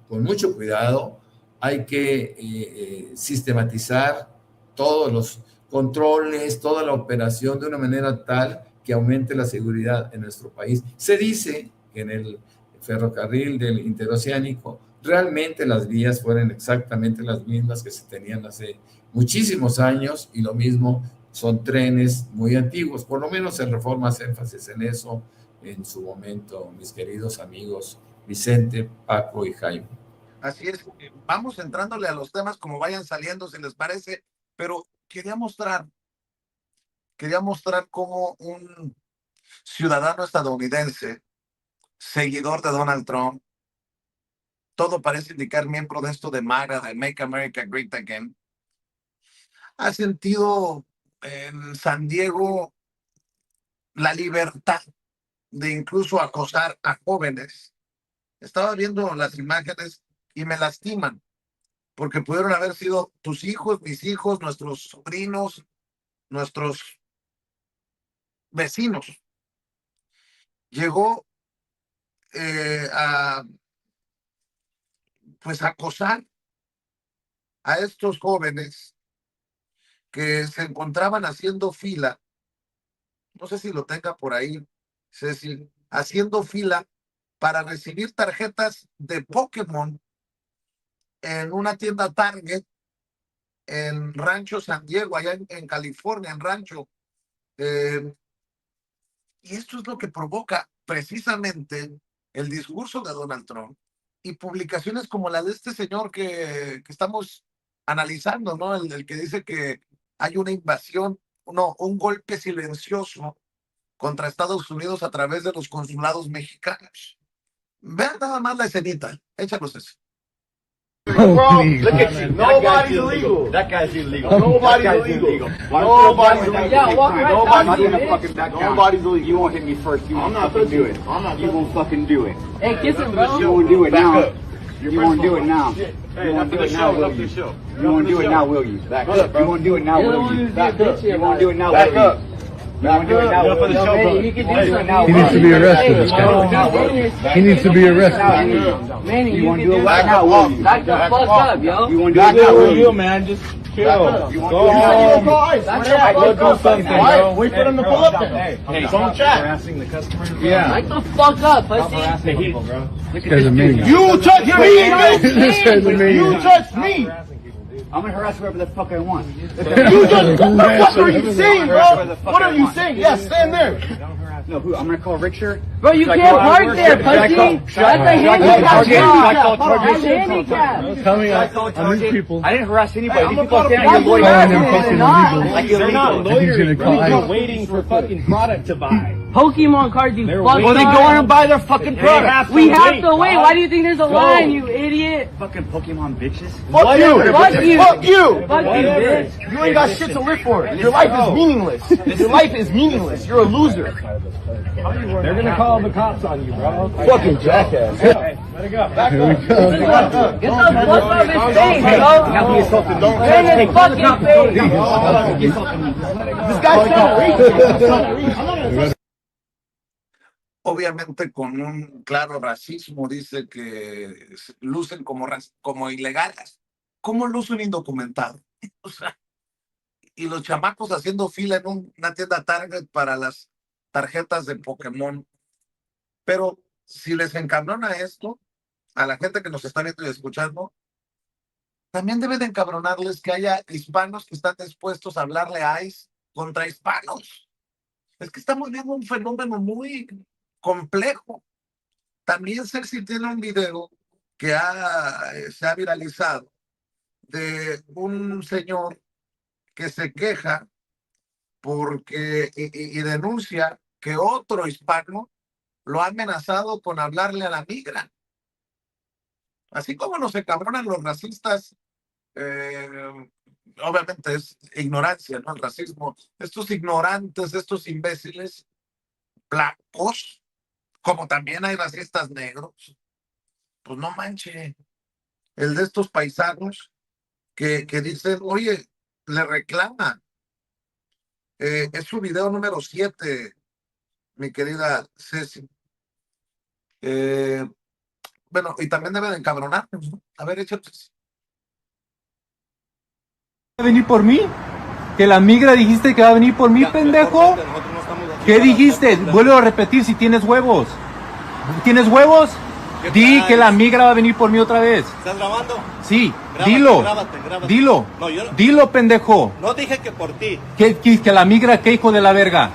con mucho cuidado. Hay que sistematizar todos los controles, toda la operación de una manera tal que aumente la seguridad en nuestro país. Se dice que en el ferrocarril del interoceánico realmente las vías fueron exactamente las mismas que se tenían hace muchísimos años, y lo mismo son trenes muy antiguos. Por lo menos en Reforma hace énfasis en eso en su momento, mis queridos amigos Vicente, Paco y Jaime. Así es, vamos entrándole a los temas como vayan saliendo, si les parece, pero quería mostrar cómo un ciudadano estadounidense, seguidor de Donald Trump, todo parece indicar miembro de esto de MAGA, de Make America Great Again, ha sentido en San Diego la libertad de incluso acosar a jóvenes. Estaba viendo las imágenes y me lastiman, porque pudieron haber sido tus hijos, mis hijos, nuestros sobrinos, nuestros vecinos. Llegó a acosar a estos jóvenes que se encontraban haciendo fila, no sé si lo tenga por ahí, Ceci, haciendo fila para recibir tarjetas de Pokémon en una tienda Target en Rancho San Diego, allá en California, en Rancho. Y esto es lo que provoca precisamente el discurso de Donald Trump y publicaciones como la de este señor que estamos analizando, ¿no? El que dice que hay una invasión, un golpe silencioso contra Estados Unidos a través de los consulados mexicanos. Vean nada más la escenita, échalos eso. Bro, look at you. Nobody's illegal. That guy's illegal. Nobody's illegal. Nobody's illegal. Nobody's illegal. You won't hit me first. You won't fucking do it. You won't fucking do it. Hey, kiss him, bro. You won't do it now. You won't do it now. You won't do it now, will you? You won't do it now, will you? Back up. You won't do it now, will you? Back up. You won't do it now, will you? You won't do it now, will you? He needs to be arrested, this guy. He needs to be arrested. Manny, You you won't can do it do right it now, will you? Back the fuck up, yo. You won't do it now, will you? man. Just chill. You won't do it now, will you? Go do something, bro. Wait for them to pull up there. Hey, don't chat. harassing the customer. Yeah. Back the fuck up, pussy. Harassing people, bro. This guy's a maniac. You touched me, bitch! This guy's a maniac. You touched me! I'm gonna harass whoever the fuck I want. You just, what are you saying, bro? What are you saying? Yeah, stand there. No, who? I'm gonna call Richter. Bro, you can't park there, pussy. That's a handicap spot. That's a handicap. Tell me, on these people. I didn't harass anybody. I'm These a people are fucking saying you're Calling loitering. them fucking illegals. Like They're not illegal. loitering, bro. They're They're waiting for fucking product to buy. Pokemon cards, you fuck. Well, then go on and buy their fucking product. We have to wait. Why do you think there's a line, you idiot? Fucking Pokemon bitches. Fuck you! Fuck you. Fuck you! Fuck you, bitch. You ain't got shit to live for. Your life is meaningless. Your life is meaningless. You're a loser. They're gonna call the cops on you, bro. Fucking jackass. Here we go. Get the fuck off his face, bro. Get in his fucking face. This guy's trying to reach. Obviamente con un claro racismo, dice que lucen como ilegales. ¿Cómo lucen indocumentados? O sea, y los chamacos haciendo fila en una tienda Target para las tarjetas de Pokémon. Pero si les encabrona esto, a la gente que nos está viendo y escuchando, también debe de encabronarles que haya hispanos que están dispuestos a hablarle a ICE contra hispanos. Es que estamos viendo un fenómeno muy complejo. También Celsi tiene un video que se ha viralizado de un señor que se queja porque y denuncia que otro hispano lo ha amenazado con hablarle a la migra. Así como nos encabronan los racistas, obviamente es ignorancia, ¿no? El racismo, estos ignorantes, estos imbéciles blancos, como también hay racistas negros, pues no manche, el de estos paisanos que dicen, oye, le reclaman. Es su video número 7, mi querida Ceci. Bueno, y también deben encabronarnos, ¿no? A ver, échate. ¿Va a venir por mí? ¿Que la migra dijiste que va a venir por mí, pendejo? ¿Qué dijiste? Vuelvo a repetir si tienes huevos. ¿Tienes huevos? Di que la migra va a venir por mí otra vez. ¿Estás grabando? Sí, Grábate, dilo. grábate. Dilo. No, yo no. Dilo, pendejo. No dije que por ti. Que la migra, ¿qué hijo de la verga?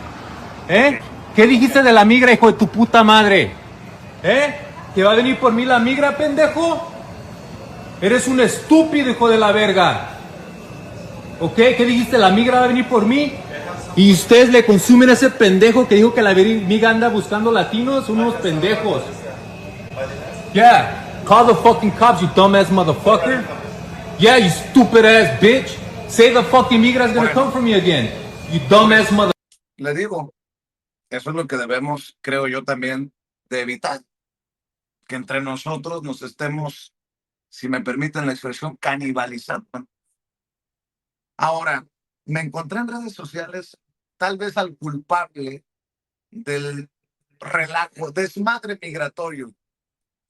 ¿Eh? ¿Qué dijiste de la migra, hijo de tu puta madre? ¿Eh? ¿Que va a venir por mí la migra, pendejo? Eres un estúpido, hijo de la verga. ¿Ok? ¿Qué dijiste? ¿La migra va a venir por mí? Y ustedes le consumen a ese pendejo que dijo que la migra anda buscando latinos, son unos pendejos. Yeah, call the fucking cops, you dumbass motherfucker. Yeah, you stupid ass bitch. Say the fucking migra is gonna come for me again. You dumbass mother. Le digo, eso es lo que debemos, creo yo también, de evitar. Que entre nosotros nos estemos, si me permiten la expresión, canibalizando. Ahora, me encontré en redes sociales tal vez al culpable del relajo, desmadre migratorio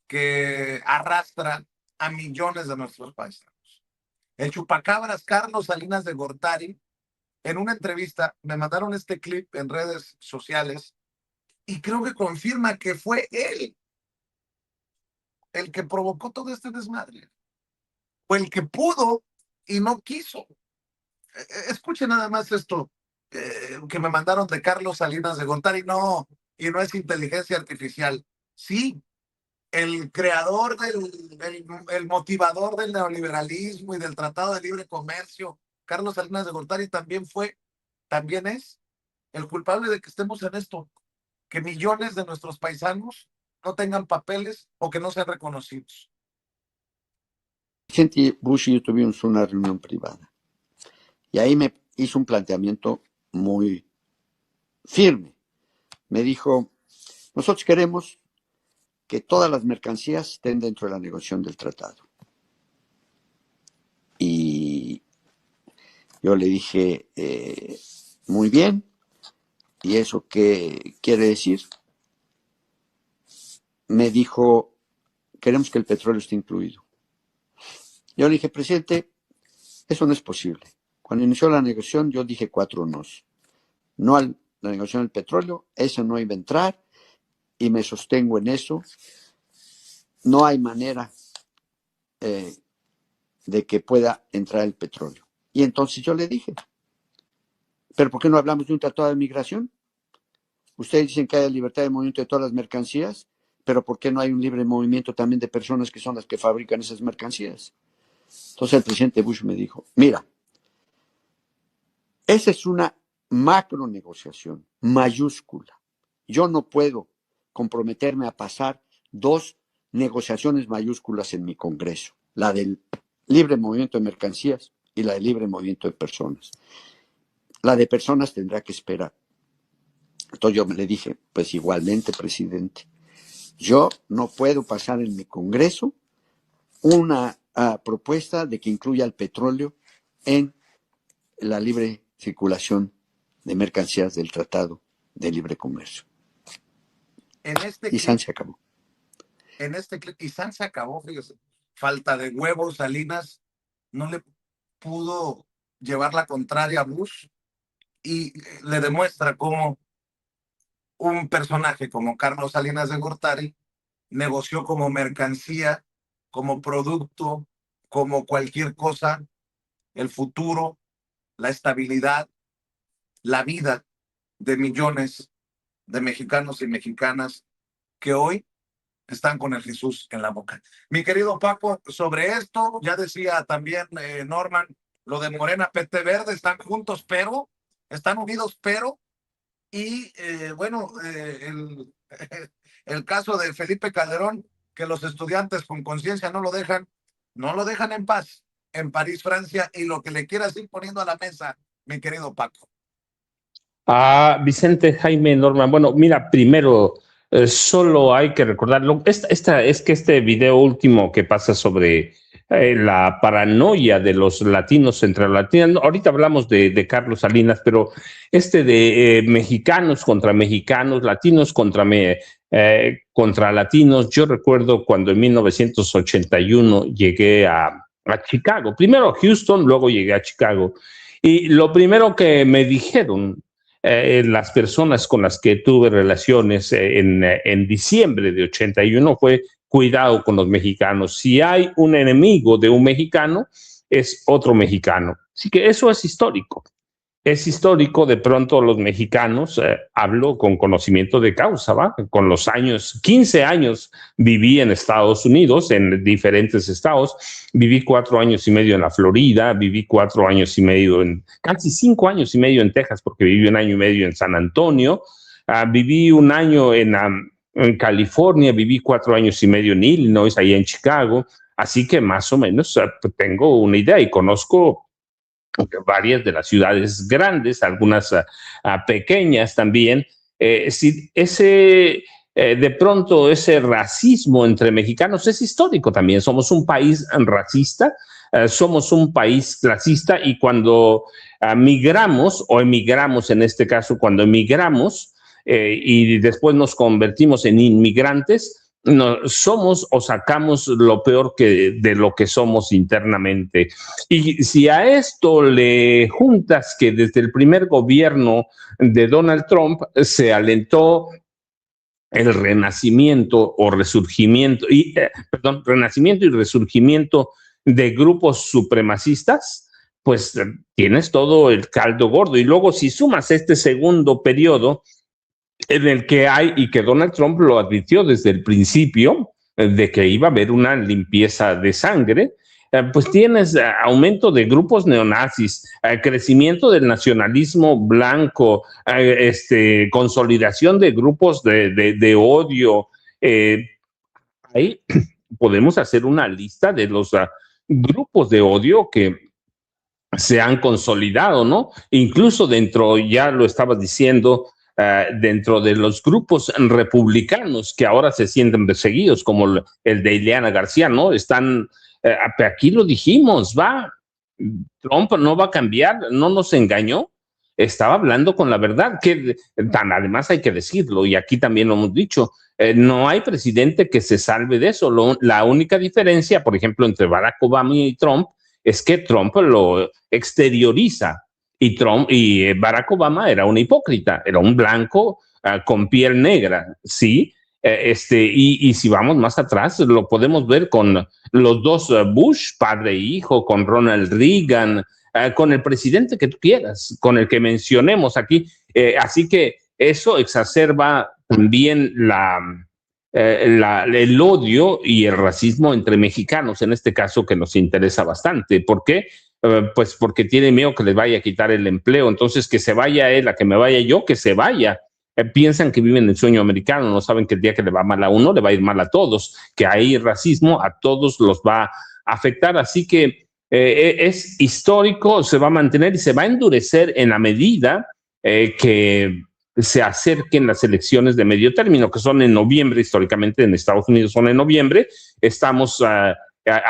que arrastra a millones de nuestros paisanos. El chupacabras Carlos Salinas de Gortari, en una entrevista, me mandaron este clip en redes sociales y creo que confirma que fue él el que provocó todo este desmadre, o el que pudo y no quiso. Escuchen nada más esto que me mandaron de Carlos Salinas de Gortari. No, y no es inteligencia artificial. Sí, el creador el motivador del neoliberalismo y del Tratado de Libre Comercio, Carlos Salinas de Gortari, también es el culpable de que estemos en esto, que millones de nuestros paisanos no tengan papeles o que no sean reconocidos. El presidente Bush y yo tuvimos una reunión privada y ahí me hizo un planteamiento muy firme. Me dijo, nosotros queremos que todas las mercancías estén dentro de la negociación del tratado. Y yo le dije, muy bien, ¿y eso qué quiere decir? Me dijo, queremos que el petróleo esté incluido. Yo le dije, presidente, eso no es posible. Cuando inició la negociación, yo dije 4 nos. No a la negociación del petróleo, eso no iba a entrar, y me sostengo en eso. No hay manera de que pueda entrar el petróleo. Y entonces yo le dije, ¿pero por qué no hablamos de un tratado de migración? Ustedes dicen que hay libertad de movimiento de todas las mercancías, pero ¿por qué no hay un libre movimiento también de personas que son las que fabrican esas mercancías? Entonces el presidente Bush me dijo, mira, esa es una macro negociación mayúscula. Yo no puedo comprometerme a pasar 2 negociaciones mayúsculas en mi Congreso, la del libre movimiento de mercancías y la del libre movimiento de personas. La de personas tendrá que esperar. Entonces yo le dije, pues igualmente, presidente, Yo no puedo pasar en mi Congreso una propuesta de que incluya el petróleo en la libre circulación de mercancías del Tratado de Libre Comercio. Y San se acabó. Y San se acabó, fíjese. Falta de huevos, Salinas no le pudo llevar la contraria a Bush y le demuestra cómo un personaje como Carlos Salinas de Gortari negoció como mercancía, como producto, como cualquier cosa, el futuro, la estabilidad, la vida de millones de mexicanos y mexicanas que hoy están con el Jesús en la boca. Mi querido Paco, sobre esto, ya decía también Norman, lo de Morena, PT Verde, están juntos, pero, están unidos, pero, y bueno, el caso de Felipe Calderón, que los estudiantes con conciencia no lo dejan en paz en París, Francia, y lo que le quieras ir poniendo a la mesa, mi querido Paco. Vicente, Jaime, Norman, bueno, mira, primero, solo hay que recordarlo, es que este video último que pasa sobre la paranoia de los latinos entre los latinos, ahorita hablamos de Carlos Salinas, pero de mexicanos contra mexicanos, latinos contra latinos, yo recuerdo cuando en 1981 llegué a Chicago, primero a Houston, luego llegué a Chicago, y lo primero que me dijeron las personas con las que tuve relaciones en diciembre de 81 fue: cuidado con los mexicanos. Si hay un enemigo de un mexicano, es otro mexicano. Así que eso es histórico. Es histórico, de pronto los mexicanos, hablo con conocimiento de causa, ¿va? Con los años, 15 años viví en Estados Unidos, en diferentes estados, viví 4 años y medio en la Florida, viví 4 años y medio casi 5 años y medio en Texas, porque viví 1 año y medio en San Antonio, viví 1 año en California, viví 4 años y medio en Illinois, ahí en Chicago, así que más o menos tengo una idea y conozco varias de las ciudades grandes, algunas pequeñas también. De pronto ese racismo entre mexicanos es histórico también. Somos un país racista, somos un país clasista, y cuando migramos, o emigramos en este caso, cuando emigramos y después nos convertimos en inmigrantes, somos o sacamos lo peor de lo que somos internamente. Y si a esto le juntas que desde el primer gobierno de Donald Trump se alentó el renacimiento o resurgimiento, renacimiento y resurgimiento de grupos supremacistas, pues tienes todo el caldo gordo. Y luego si sumas este segundo periodo en el que y que Donald Trump lo advirtió desde el principio, de que iba a haber una limpieza de sangre, pues tienes aumento de grupos neonazis, crecimiento del nacionalismo blanco, consolidación de grupos de odio. Ahí podemos hacer una lista de los grupos de odio que se han consolidado, ¿no? Incluso dentro, ya lo estabas diciendo, dentro de los grupos republicanos que ahora se sienten perseguidos, como el de Ileana García, ¿no? Están, aquí lo dijimos, Trump no va a cambiar, no nos engañó, estaba hablando con la verdad, que además hay que decirlo, y aquí también lo hemos dicho, no hay presidente que se salve de eso. La única diferencia, por ejemplo, entre Barack Obama y Trump, es que Trump lo exterioriza, y Barack Obama era un hipócrita, era un blanco con piel negra, ¿sí? Y si vamos más atrás, lo podemos ver con los dos Bush, padre e hijo, con Ronald Reagan, con el presidente que tú quieras, con el que mencionemos aquí. Así que eso exacerba también el odio y el racismo entre mexicanos, en este caso, que nos interesa bastante. ¿Por qué? Pues porque tiene miedo que les vaya a quitar el empleo. Entonces, que se vaya él, a que me vaya yo, que se vaya. Piensan que viven el sueño americano, no saben que el día que le va mal a uno, le va a ir mal a todos, que hay racismo, a todos los va a afectar. Así que es histórico, se va a mantener y se va a endurecer en la medida que se acerquen las elecciones de medio término, que son en noviembre, históricamente en Estados Unidos son en noviembre. Estamos a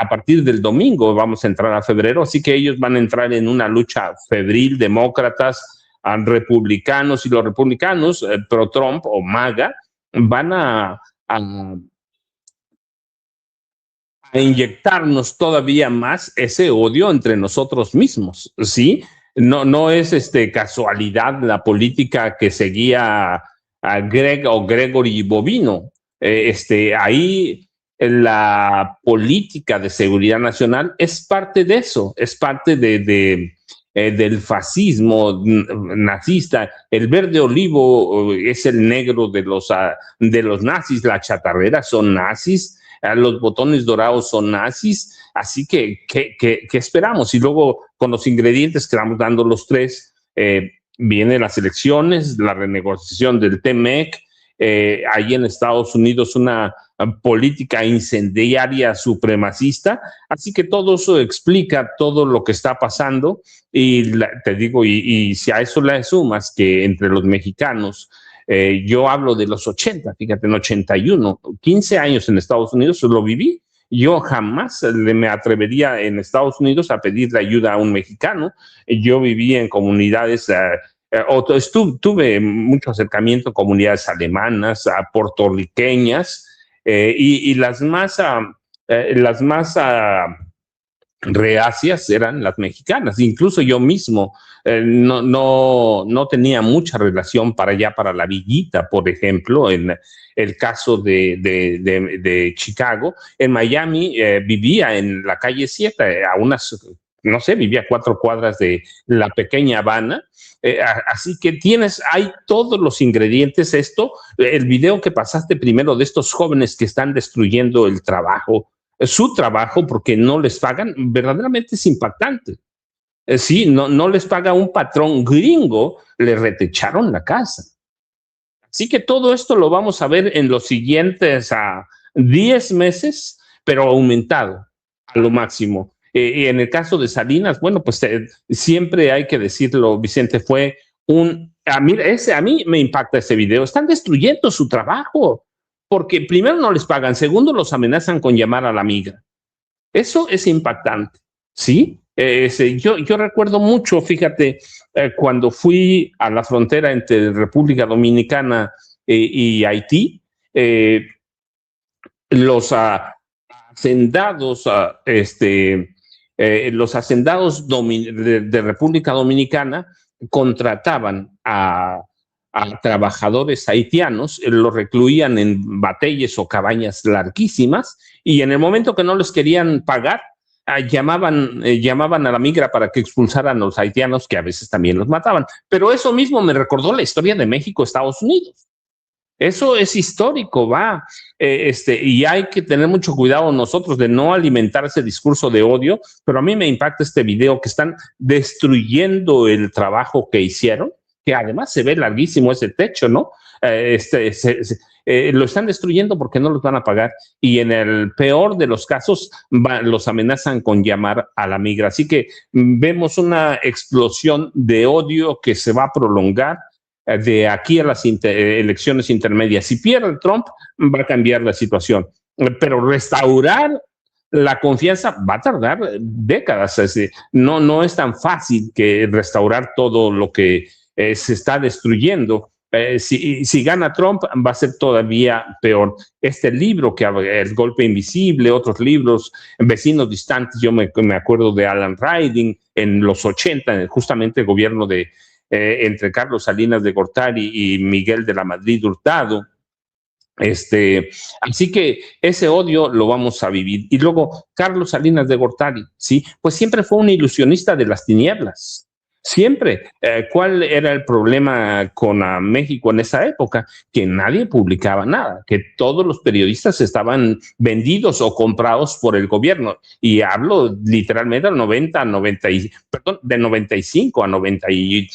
partir del domingo, vamos a entrar a febrero, así que ellos van a entrar en una lucha febril, demócratas, republicanos, y los republicanos pro-Trump o MAGA van a inyectarnos todavía más ese odio entre nosotros mismos, ¿sí? No es casualidad la política que seguía a Greg o Gregory Bovino. Ahí la política de seguridad nacional es parte de eso, es parte del fascismo nazista. El verde olivo es el negro de los nazis, la chatarrera son nazis, los botones dorados son nazis, así que ¿qué esperamos? Y luego con los ingredientes que vamos dando los tres, vienen las elecciones, la renegociación del TMEC, ahí en Estados Unidos una política incendiaria supremacista, así que todo eso explica todo lo que está pasando. Y te digo, y si a eso le sumas que entre los mexicanos, yo hablo de los 80, fíjate, en 81, 15 años en Estados Unidos, lo viví. Yo jamás me atrevería en Estados Unidos a pedirle ayuda a un mexicano. Yo viví en comunidades, tuve mucho acercamiento a comunidades alemanas, a puertorriqueñas, y las más reacias eran las mexicanas. Incluso yo mismo no tenía mucha relación para allá, para la Villita, por ejemplo, en el caso de Chicago. En Miami vivía en la calle 7, a unas, no sé, vivía a 4 cuadras de la pequeña Habana. Así que hay todos los ingredientes. El video que pasaste primero de estos jóvenes que están destruyendo su trabajo porque no les pagan, verdaderamente es impactante. Sí, no les paga un patrón gringo, le retecharon la casa. Así que todo esto lo vamos a ver en los siguientes 10 meses, pero aumentado a lo máximo. Y en el caso de Salinas, bueno, pues siempre hay que decirlo, Vicente, fue a mí me impacta ese video. Están destruyendo su trabajo, porque primero no les pagan, segundo los amenazan con llamar a la migra. Eso es impactante, ¿sí? Yo recuerdo mucho, fíjate, cuando fui a la frontera entre República Dominicana y Haití, los hacendados de República Dominicana contrataban a trabajadores haitianos, los recluían en batalles o cabañas larguísimas, y en el momento que no les querían pagar, llamaban a la migra para que expulsaran a los haitianos, que a veces también los mataban. Pero eso mismo me recordó la historia de México, Estados Unidos. Eso es histórico, y hay que tener mucho cuidado nosotros de no alimentar ese discurso de odio. Pero a mí me impacta este video, que están destruyendo el trabajo que hicieron, que además se ve larguísimo ese techo, ¿no? Lo están destruyendo porque no los van a pagar, y en el peor de los casos los amenazan con llamar a la migra. Así que vemos una explosión de odio que se va a prolongar de aquí a las elecciones intermedias. Si pierde Trump, va a cambiar la situación, pero restaurar la confianza va a tardar décadas. No es tan fácil que restaurar todo lo que se está destruyendo. Si gana Trump, va a ser todavía peor. Este libro, El golpe invisible, otros libros, Vecinos distantes, yo me acuerdo de Alan Ryding en los 80, justamente el gobierno entre Carlos Salinas de Gortari y Miguel de la Madrid Hurtado. Así que ese odio lo vamos a vivir. Y luego Carlos Salinas de Gortari, ¿sí? Pues siempre fue un ilusionista de las tinieblas. Siempre. ¿Cuál era el problema con México en esa época? Que nadie publicaba nada, que todos los periodistas estaban vendidos o comprados por el gobierno. Y hablo literalmente del de 95 a 9%,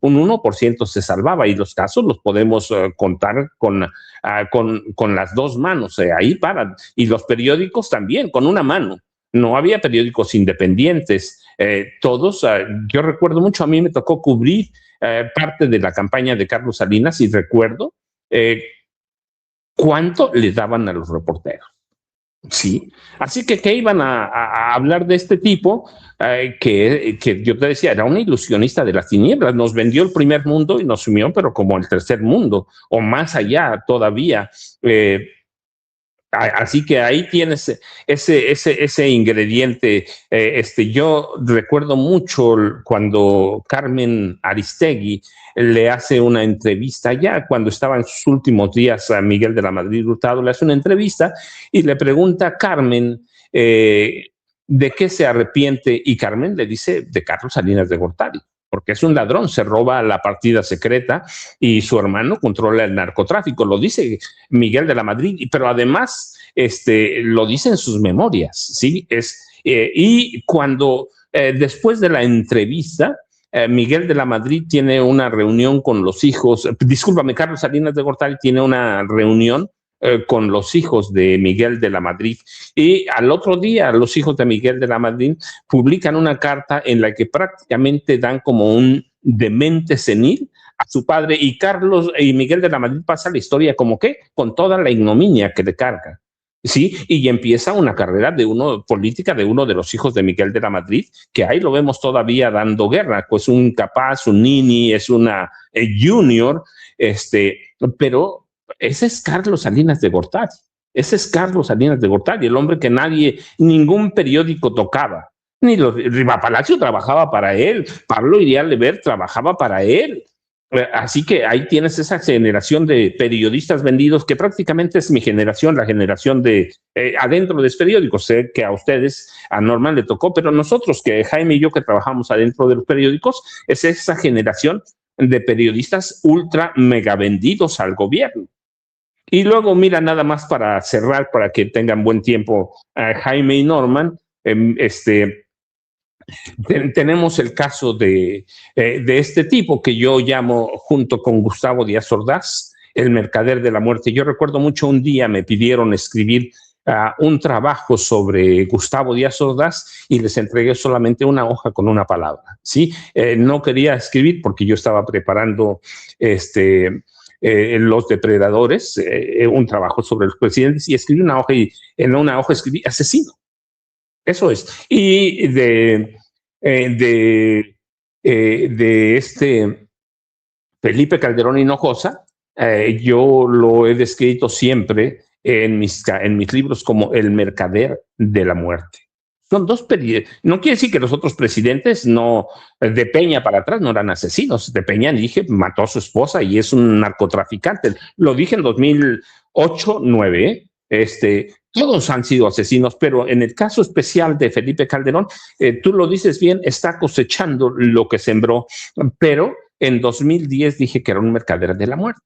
un 1% se salvaba, y los casos los podemos contar con las dos manos, ahí paran. Y los periódicos también, con una mano. No había periódicos independientes. todos. Yo recuerdo mucho, a mí me tocó cubrir parte de la campaña de Carlos Salinas y recuerdo cuánto le daban a los reporteros. Sí, así que iban a hablar de este tipo que yo te decía, era un ilusionista de las tinieblas, nos vendió el primer mundo y nos sumió, pero como el tercer mundo, o más allá todavía. Así que ahí tienes ese ingrediente. Yo recuerdo mucho cuando Carmen Aristegui le hace una entrevista ya cuando estaba en sus últimos días a Miguel de la Madrid Hurtado, le hace una entrevista y le pregunta a Carmen de qué se arrepiente, y Carmen le dice de Carlos Salinas de Gortari, porque es un ladrón, se roba la partida secreta y su hermano controla el narcotráfico. Lo dice Miguel de la Madrid, pero además lo dice en sus memorias, ¿sí? Y cuando después de la entrevista, Miguel de la Madrid tiene una reunión con los hijos, discúlpame, Carlos Salinas de Gortari tiene una reunión con los hijos de Miguel de la Madrid, y al otro día los hijos de Miguel de la Madrid publican una carta en la que prácticamente dan como un demente senil a su padre, y Carlos y Miguel de la Madrid pasa la historia como que con toda la ignominia que le carga. Sí, y empieza una carrera política de uno de los hijos de Miguel de la Madrid, que ahí lo vemos todavía dando guerra, pues un capaz, un nini, es una junior, pero ese es Carlos Salinas de Gortari. Ese es Carlos Salinas de Gortari, el hombre que ningún periódico tocaba. Ni Riva Palacio trabajaba para él, Pablo Iriar Lever trabajaba para él. Así que ahí tienes esa generación de periodistas vendidos que prácticamente es mi generación, la generación de adentro de los periódicos. Sé que a ustedes, a Norman le tocó, pero nosotros, que Jaime y yo que trabajamos adentro de los periódicos, es esa generación de periodistas ultra mega vendidos al gobierno. Y luego, mira, nada más para cerrar, para que tengan buen tiempo Jaime y Norman, tenemos el caso de este tipo que yo llamo, junto con Gustavo Díaz Ordaz, el mercader de la muerte. Yo recuerdo mucho, un día me pidieron escribir un trabajo sobre Gustavo Díaz Ordaz y les entregué solamente una hoja con una palabra, ¿sí? No quería escribir porque yo estaba preparando Los Depredadores, un trabajo sobre los presidentes, y escribí una hoja, y en una hoja escribí asesino. Eso es. Y de Felipe Calderón Hinojosa, yo lo he descrito siempre en mis libros como el mercader de la muerte. Son dos no quiere decir que los otros presidentes de Peña para atrás no eran asesinos. De Peña, dije, mató a su esposa y es un narcotraficante. Lo dije en 2008-2009, todos han sido asesinos, pero en el caso especial de Felipe Calderón, tú lo dices bien, está cosechando lo que sembró, pero en 2010 dije que era un mercader de la muerte,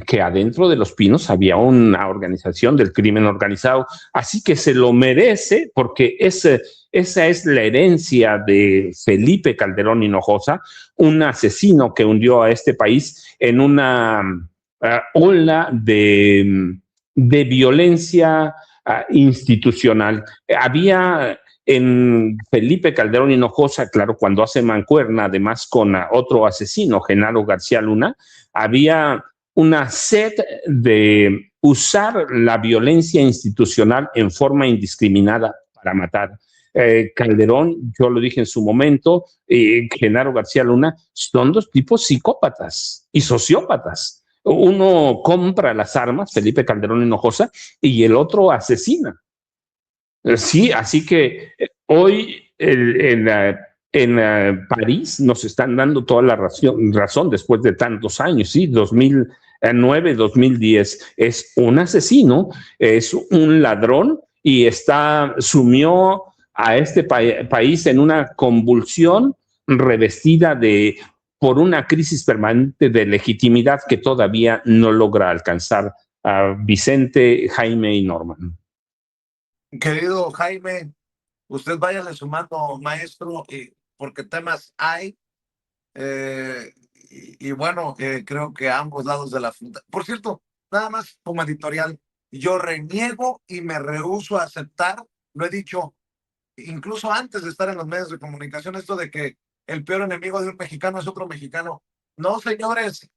que adentro de Los Pinos había una organización del crimen organizado, así que se lo merece, porque esa es la herencia de Felipe Calderón Hinojosa, un asesino que hundió a este país en una ola de violencia institucional. Había en Felipe Calderón Hinojosa, claro, cuando hace mancuerna, además con otro asesino, Genaro García Luna, había una sed de usar la violencia institucional en forma indiscriminada para matar. Calderón, yo lo dije en su momento, Genaro García Luna, son dos tipos psicópatas y sociópatas. Uno compra las armas, Felipe Calderón Hinojosa, y el otro asesina. Sí, así que hoy en París nos están dando toda la razón después de tantos años, sí, 2009, 2010. Es un asesino, es un ladrón y sumió a este país en una convulsión revestida por una crisis permanente de legitimidad que todavía no logra alcanzar a Vicente, Jaime y Norman. Querido Jaime, usted váyale sumando, maestro, porque temas hay. Y bueno, creo que a ambos lados de la fruta. Por cierto, nada más como editorial, yo reniego y me rehúso a aceptar, lo he dicho, incluso antes de estar en los medios de comunicación, esto de que el peor enemigo de un mexicano es otro mexicano. No, señores,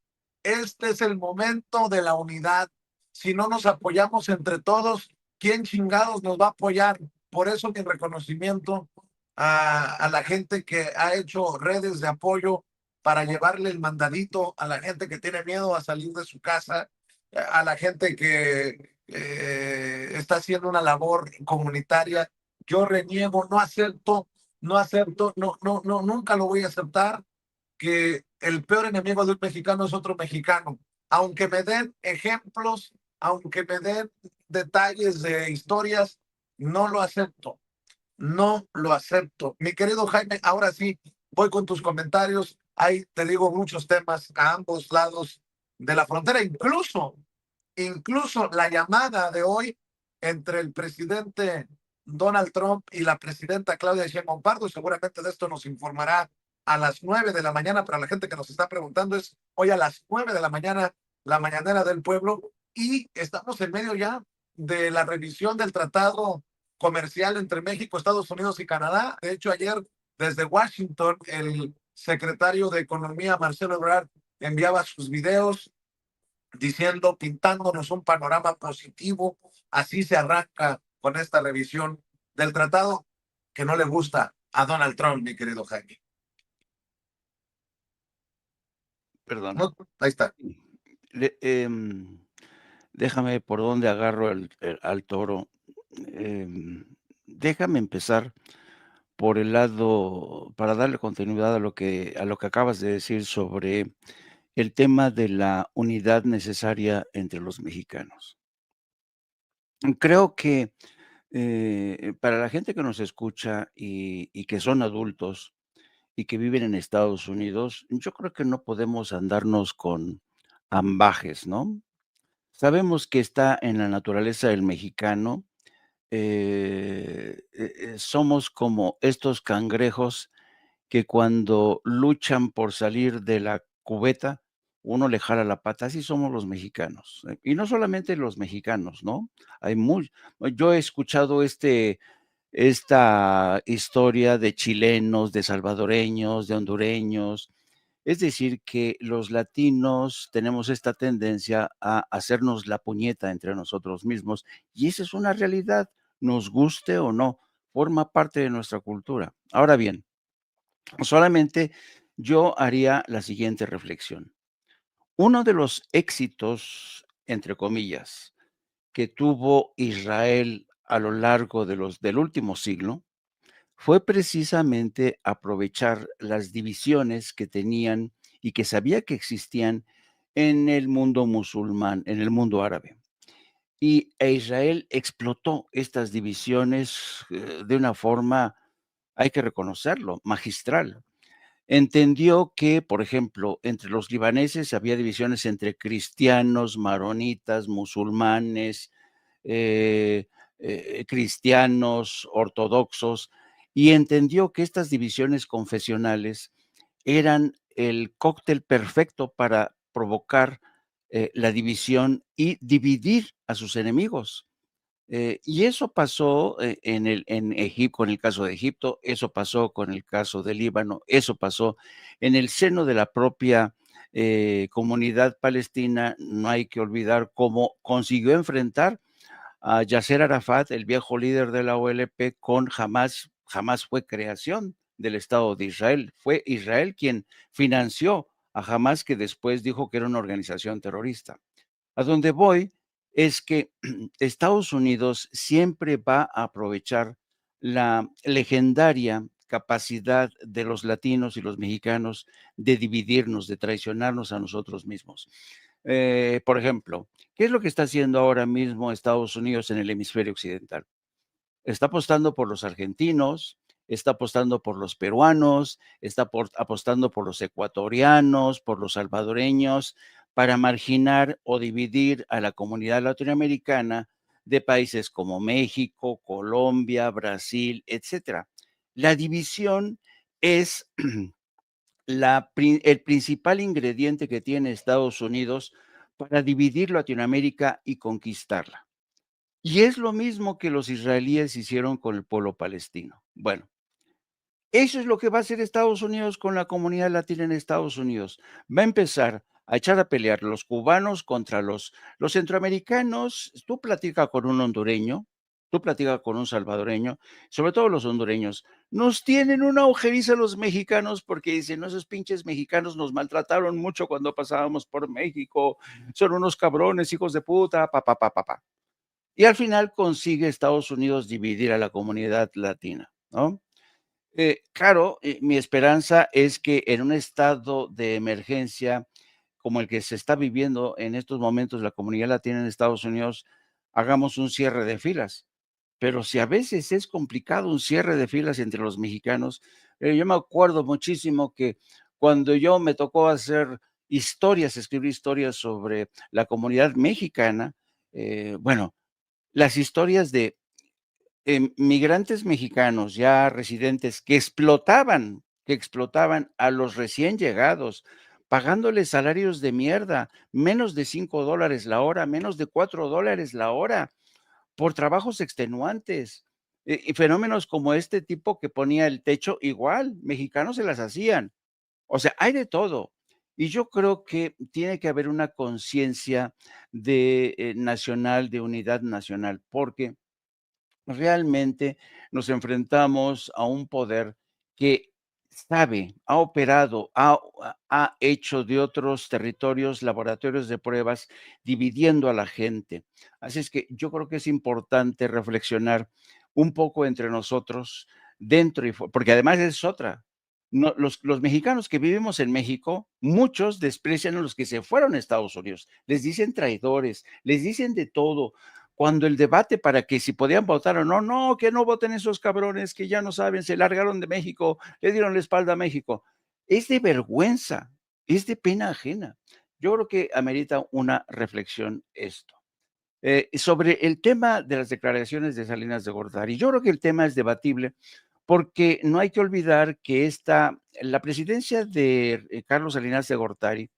este es el momento de la unidad. Si no nos apoyamos entre todos, ¿quién chingados nos va a apoyar? Por eso mi reconocimiento a la gente que ha hecho redes de apoyo para llevarle el mandadito a la gente que tiene miedo a salir de su casa, a la gente que está haciendo una labor comunitaria. Yo reniego, no acepto, nunca lo voy a aceptar que el peor enemigo de un mexicano es otro mexicano. Aunque me den ejemplos, aunque me den detalles de historias, no lo acepto. No lo acepto. Mi querido Jaime, ahora sí, voy con tus comentarios. Hay, te digo, muchos temas a ambos lados de la frontera, incluso la llamada de hoy entre el presidente Donald Trump y la presidenta Claudia Sheinbaum Pardo. Seguramente de esto nos informará a las 9 de la mañana. Para la gente que nos está preguntando, es hoy a las 9 de la mañana, la mañanera del pueblo, y estamos en medio ya de la revisión del tratado comercial entre México, Estados Unidos y Canadá. De hecho, ayer desde Washington, el secretario de Economía, Marcelo Ebrard, enviaba sus videos diciendo, pintándonos un panorama positivo. Así se arranca con esta revisión del tratado que no le gusta a Donald Trump, mi querido Jaime. Perdón. No, ahí está. Déjame por dónde agarro al toro. Déjame empezar por el lado, para darle continuidad a lo que acabas de decir sobre el tema de la unidad necesaria entre los mexicanos. Creo que para la gente que nos escucha y que son adultos y que viven en Estados Unidos, yo creo que no podemos andarnos con ambajes, ¿no? Sabemos que está en la naturaleza del mexicano. Somos como estos cangrejos que cuando luchan por salir de la cubeta, uno le jala la pata. Así somos los mexicanos. Y no solamente los mexicanos, ¿no? Yo he escuchado esta historia de chilenos, de salvadoreños, de hondureños. Es decir, que los latinos tenemos esta tendencia a hacernos la puñeta entre nosotros mismos, y esa es una realidad, nos guste o no, forma parte de nuestra cultura. Ahora bien, solamente yo haría la siguiente reflexión. Uno de los éxitos, entre comillas, que tuvo Israel a lo largo del último siglo fue precisamente aprovechar las divisiones que tenían y que sabía que existían en el mundo musulmán, en el mundo árabe. E Israel explotó estas divisiones de una forma, hay que reconocerlo, magistral. Entendió que, por ejemplo, entre los libaneses había divisiones entre cristianos, maronitas, musulmanes, cristianos, ortodoxos, y entendió que estas divisiones confesionales eran el cóctel perfecto para provocar la división y dividir a sus enemigos. Y eso pasó en Egipto, con el caso de Egipto, eso pasó con el caso del Líbano, eso pasó en el seno de la propia comunidad palestina. No hay que olvidar cómo consiguió enfrentar a Yasser Arafat, el viejo líder de la OLP, con Hamás. Hamás fue creación del Estado de Israel. Fue Israel quien financió a Hamás, que después dijo que era una organización terrorista. A donde voy es que Estados Unidos siempre va a aprovechar la legendaria capacidad de los latinos y los mexicanos de dividirnos, de traicionarnos a nosotros mismos. Por ejemplo, ¿qué es lo que está haciendo ahora mismo Estados Unidos en el hemisferio occidental? Está apostando por los argentinos, está apostando por los peruanos, está apostando por los ecuatorianos, por los salvadoreños, para marginar o dividir a la comunidad latinoamericana de países como México, Colombia, Brasil, etcétera. La división es el principal ingrediente que tiene Estados Unidos para dividir Latinoamérica y conquistarla. Y es lo mismo que los israelíes hicieron con el pueblo palestino. Bueno, eso es lo que va a hacer Estados Unidos con la comunidad latina en Estados Unidos. Va a empezar a echar a pelear los cubanos contra los centroamericanos. Tú platica con un hondureño, tú platica con un salvadoreño, sobre todo los hondureños. Nos tienen una ojeriza los mexicanos porque dicen, no, esos pinches mexicanos nos maltrataron mucho cuando pasábamos por México, son unos cabrones, hijos de puta, pa. Y al final consigue Estados Unidos dividir a la comunidad latina, ¿no? Claro, mi esperanza es que en un estado de emergencia como el que se está viviendo en estos momentos la comunidad latina en Estados Unidos, hagamos un cierre de filas. Pero si a veces es complicado un cierre de filas entre los mexicanos, yo me acuerdo muchísimo que cuando yo me tocó hacer historias, escribir historias sobre la comunidad mexicana, bueno, las historias de migrantes mexicanos ya residentes que explotaban a los recién llegados, pagándoles salarios de mierda, menos de $5 la hora, menos de $4 la hora, por trabajos extenuantes. Y fenómenos como este tipo que ponía el techo, igual, mexicanos se las hacían. O sea, hay de todo. Y yo creo que tiene que haber una conciencia de nacional, de unidad nacional, porque realmente nos enfrentamos a un poder que sabe, ha operado, ha hecho de otros territorios laboratorios de pruebas, dividiendo a la gente. Así es que yo creo que es importante reflexionar un poco entre nosotros, dentro y fuera, porque además es otra. No, los mexicanos que vivimos en México, muchos desprecian a los que se fueron a Estados Unidos. Les dicen traidores, les dicen de todo. Cuando el debate para que si podían votar o no, no, que no voten esos cabrones que ya no saben, se largaron de México, le dieron la espalda a México. Es de vergüenza, es de pena ajena. Yo creo que amerita una reflexión esto. Sobre el tema de las declaraciones de Salinas de Gortari, yo creo que el tema es debatible porque no hay que olvidar que la presidencia de Carlos Salinas de Gortari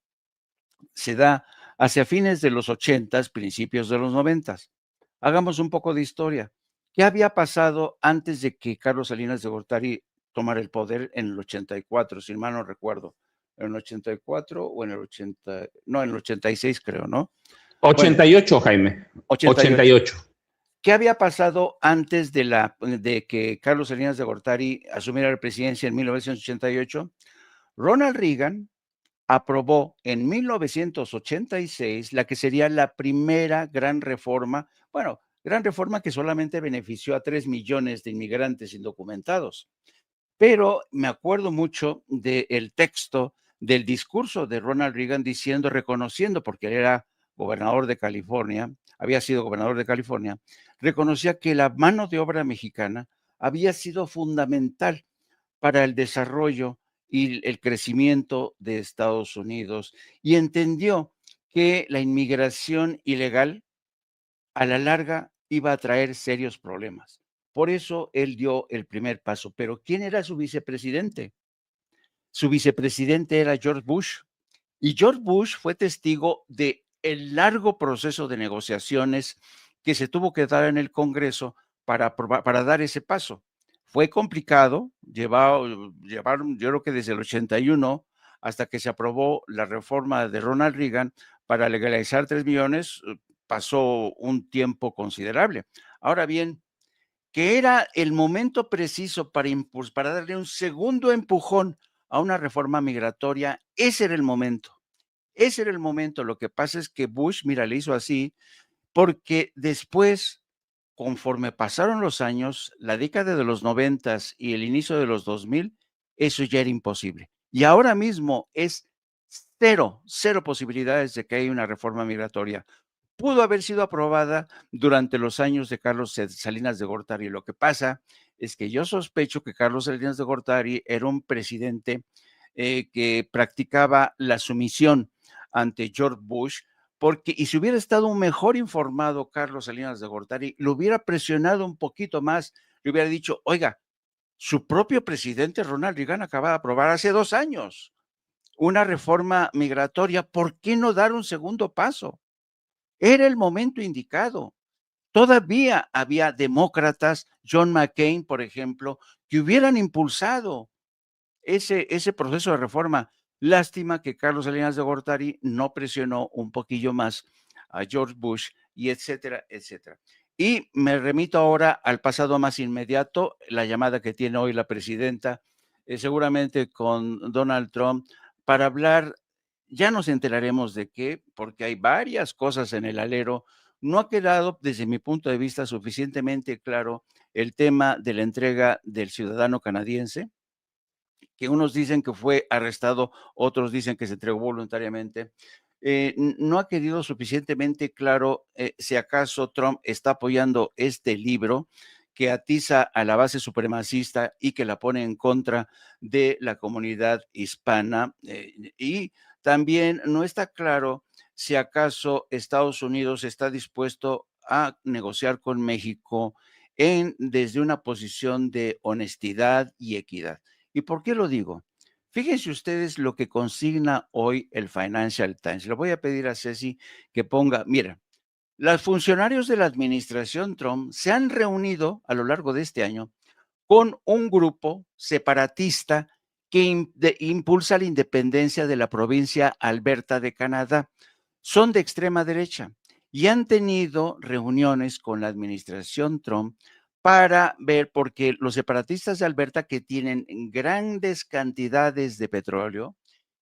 se da hacia fines de los 80s, principios de los 90s. Hagamos un poco de historia. ¿Qué había pasado antes de que Carlos Salinas de Gortari tomara el poder en el 84, si mal no recuerdo? En el 84 o en el 80, no, en el 86 creo, ¿no? 88, bueno, Jaime. 88. ¿Qué había pasado antes de que Carlos Salinas de Gortari asumiera la presidencia en 1988? Ronald Reagan aprobó en 1986 la que sería la primera gran reforma, bueno, gran reforma que solamente benefició a 3 millones de inmigrantes indocumentados. Pero me acuerdo mucho del texto del discurso de Ronald Reagan diciendo, reconociendo, porque él era gobernador de California, había sido gobernador de California, reconocía que la mano de obra mexicana había sido fundamental para el desarrollo y el crecimiento de Estados Unidos y entendió que la inmigración ilegal a la larga iba a traer serios problemas. Por eso él dio el primer paso. Pero ¿quién era su vicepresidente? Su vicepresidente era George Bush. Y George Bush fue testigo de el largo proceso de negociaciones que se tuvo que dar en el Congreso para dar ese paso. Fue complicado, llevaron, yo creo que desde el 81 hasta que se aprobó la reforma de Ronald Reagan para legalizar 3 millones, pasó un tiempo considerable. Ahora bien, que era el momento preciso para darle un segundo empujón a una reforma migratoria, ese era el momento. Ese era el momento. Lo que pasa es que Bush, mira, le hizo así, porque después, conforme pasaron los años, la década de los 90s y el inicio de los 2000, eso ya era imposible. Y ahora mismo es cero posibilidades de que haya una reforma migratoria. Pudo haber sido aprobada durante los años de Carlos Salinas de Gortari. Lo que pasa es que yo sospecho que Carlos Salinas de Gortari era un presidente que practicaba la sumisión ante George Bush, y si hubiera estado mejor informado Carlos Salinas de Gortari, lo hubiera presionado un poquito más, le hubiera dicho, oiga, su propio presidente Ronald Reagan acaba de aprobar hace 2 años una reforma migratoria, ¿por qué no dar un segundo paso? Era el momento indicado. Todavía había demócratas, John McCain, por ejemplo, que hubieran impulsado ese proceso de reforma. Lástima que Carlos Salinas de Gortari no presionó un poquillo más a George Bush y etcétera, etcétera. Y me remito ahora al pasado más inmediato, la llamada que tiene hoy la presidenta, seguramente con Donald Trump, para hablar, ya nos enteraremos de qué, porque hay varias cosas en el alero. No ha quedado, desde mi punto de vista, suficientemente claro el tema de la entrega del ciudadano canadiense, que unos dicen que fue arrestado, otros dicen que se entregó voluntariamente. No ha quedado suficientemente claro si acaso Trump está apoyando este libro que atiza a la base supremacista y que la pone en contra de la comunidad hispana. Y también no está claro si acaso Estados Unidos está dispuesto a negociar con México desde una posición de honestidad y equidad. ¿Y por qué lo digo? Fíjense ustedes lo que consigna hoy el Financial Times. Le voy a pedir a Ceci que ponga, mira, los funcionarios de la administración Trump se han reunido a lo largo de este año con un grupo separatista que impulsa la independencia de la provincia Alberta de Canadá. Son de extrema derecha y han tenido reuniones con la administración Trump para ver, porque los separatistas de Alberta, que tienen grandes cantidades de petróleo,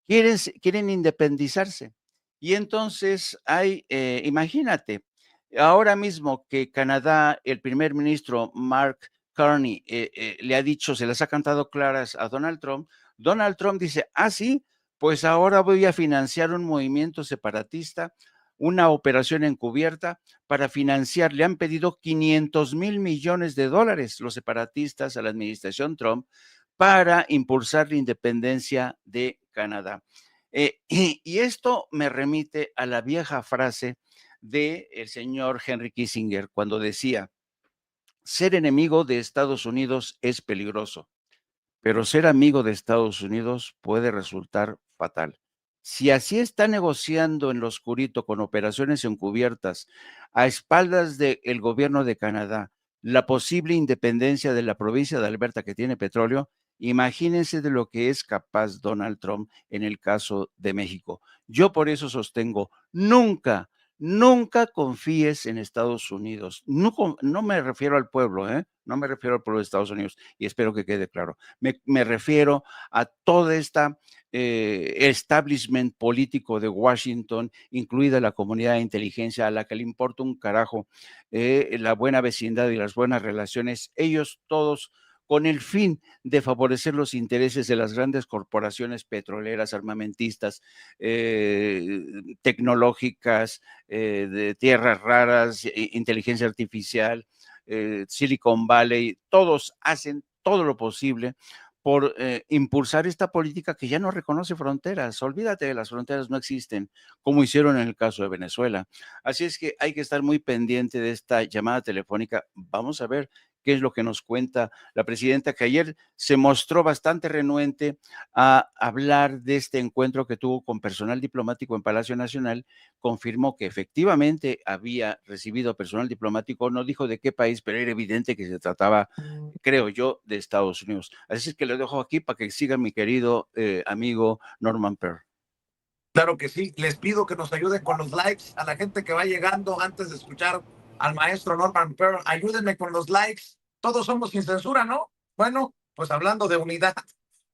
quieren independizarse. Y entonces imagínate, ahora mismo que Canadá, el primer ministro Mark Carney le ha dicho, se las ha cantado claras a Donald Trump dice, sí, pues ahora voy a financiar un movimiento separatista, una operación encubierta para financiar. Le han pedido $500 millones los separatistas a la administración Trump para impulsar la independencia de Canadá. Y esto me remite a la vieja frase del señor Henry Kissinger cuando decía, ser enemigo de Estados Unidos es peligroso, pero ser amigo de Estados Unidos puede resultar fatal. Si así está negociando en lo oscurito con operaciones encubiertas a espaldas del gobierno de Canadá la posible independencia de la provincia de Alberta que tiene petróleo, imagínense de lo que es capaz Donald Trump en el caso de México. Yo por eso sostengo, nunca confíes en Estados Unidos. No me refiero al pueblo, no me refiero al pueblo de Estados Unidos, y espero que quede claro. Me refiero a toda esta establishment político de Washington, incluida la comunidad de inteligencia, a la que le importa un carajo la buena vecindad y las buenas relaciones. Ellos todos con el fin de favorecer los intereses de las grandes corporaciones petroleras, armamentistas, tecnológicas, de tierras raras, inteligencia artificial, Silicon Valley. Todos hacen todo lo posible por impulsar esta política que ya no reconoce fronteras. Olvídate, las fronteras no existen, como hicieron en el caso de Venezuela. Así es que hay que estar muy pendiente de esta llamada telefónica. Vamos a ver qué es lo que nos cuenta la presidenta, que ayer se mostró bastante renuente a hablar de este encuentro que tuvo con personal diplomático en Palacio Nacional. Confirmó que efectivamente había recibido personal diplomático, no dijo de qué país, pero era evidente que se trataba, creo yo, de Estados Unidos. Así es que lo dejo aquí para que siga mi querido amigo Norman Pearl. Claro que sí, les pido que nos ayuden con los likes a la gente que va llegando antes de escuchar al maestro Norman Pearl. Ayúdenme con los likes. Todos somos sin censura, ¿no? Bueno, pues hablando de unidad,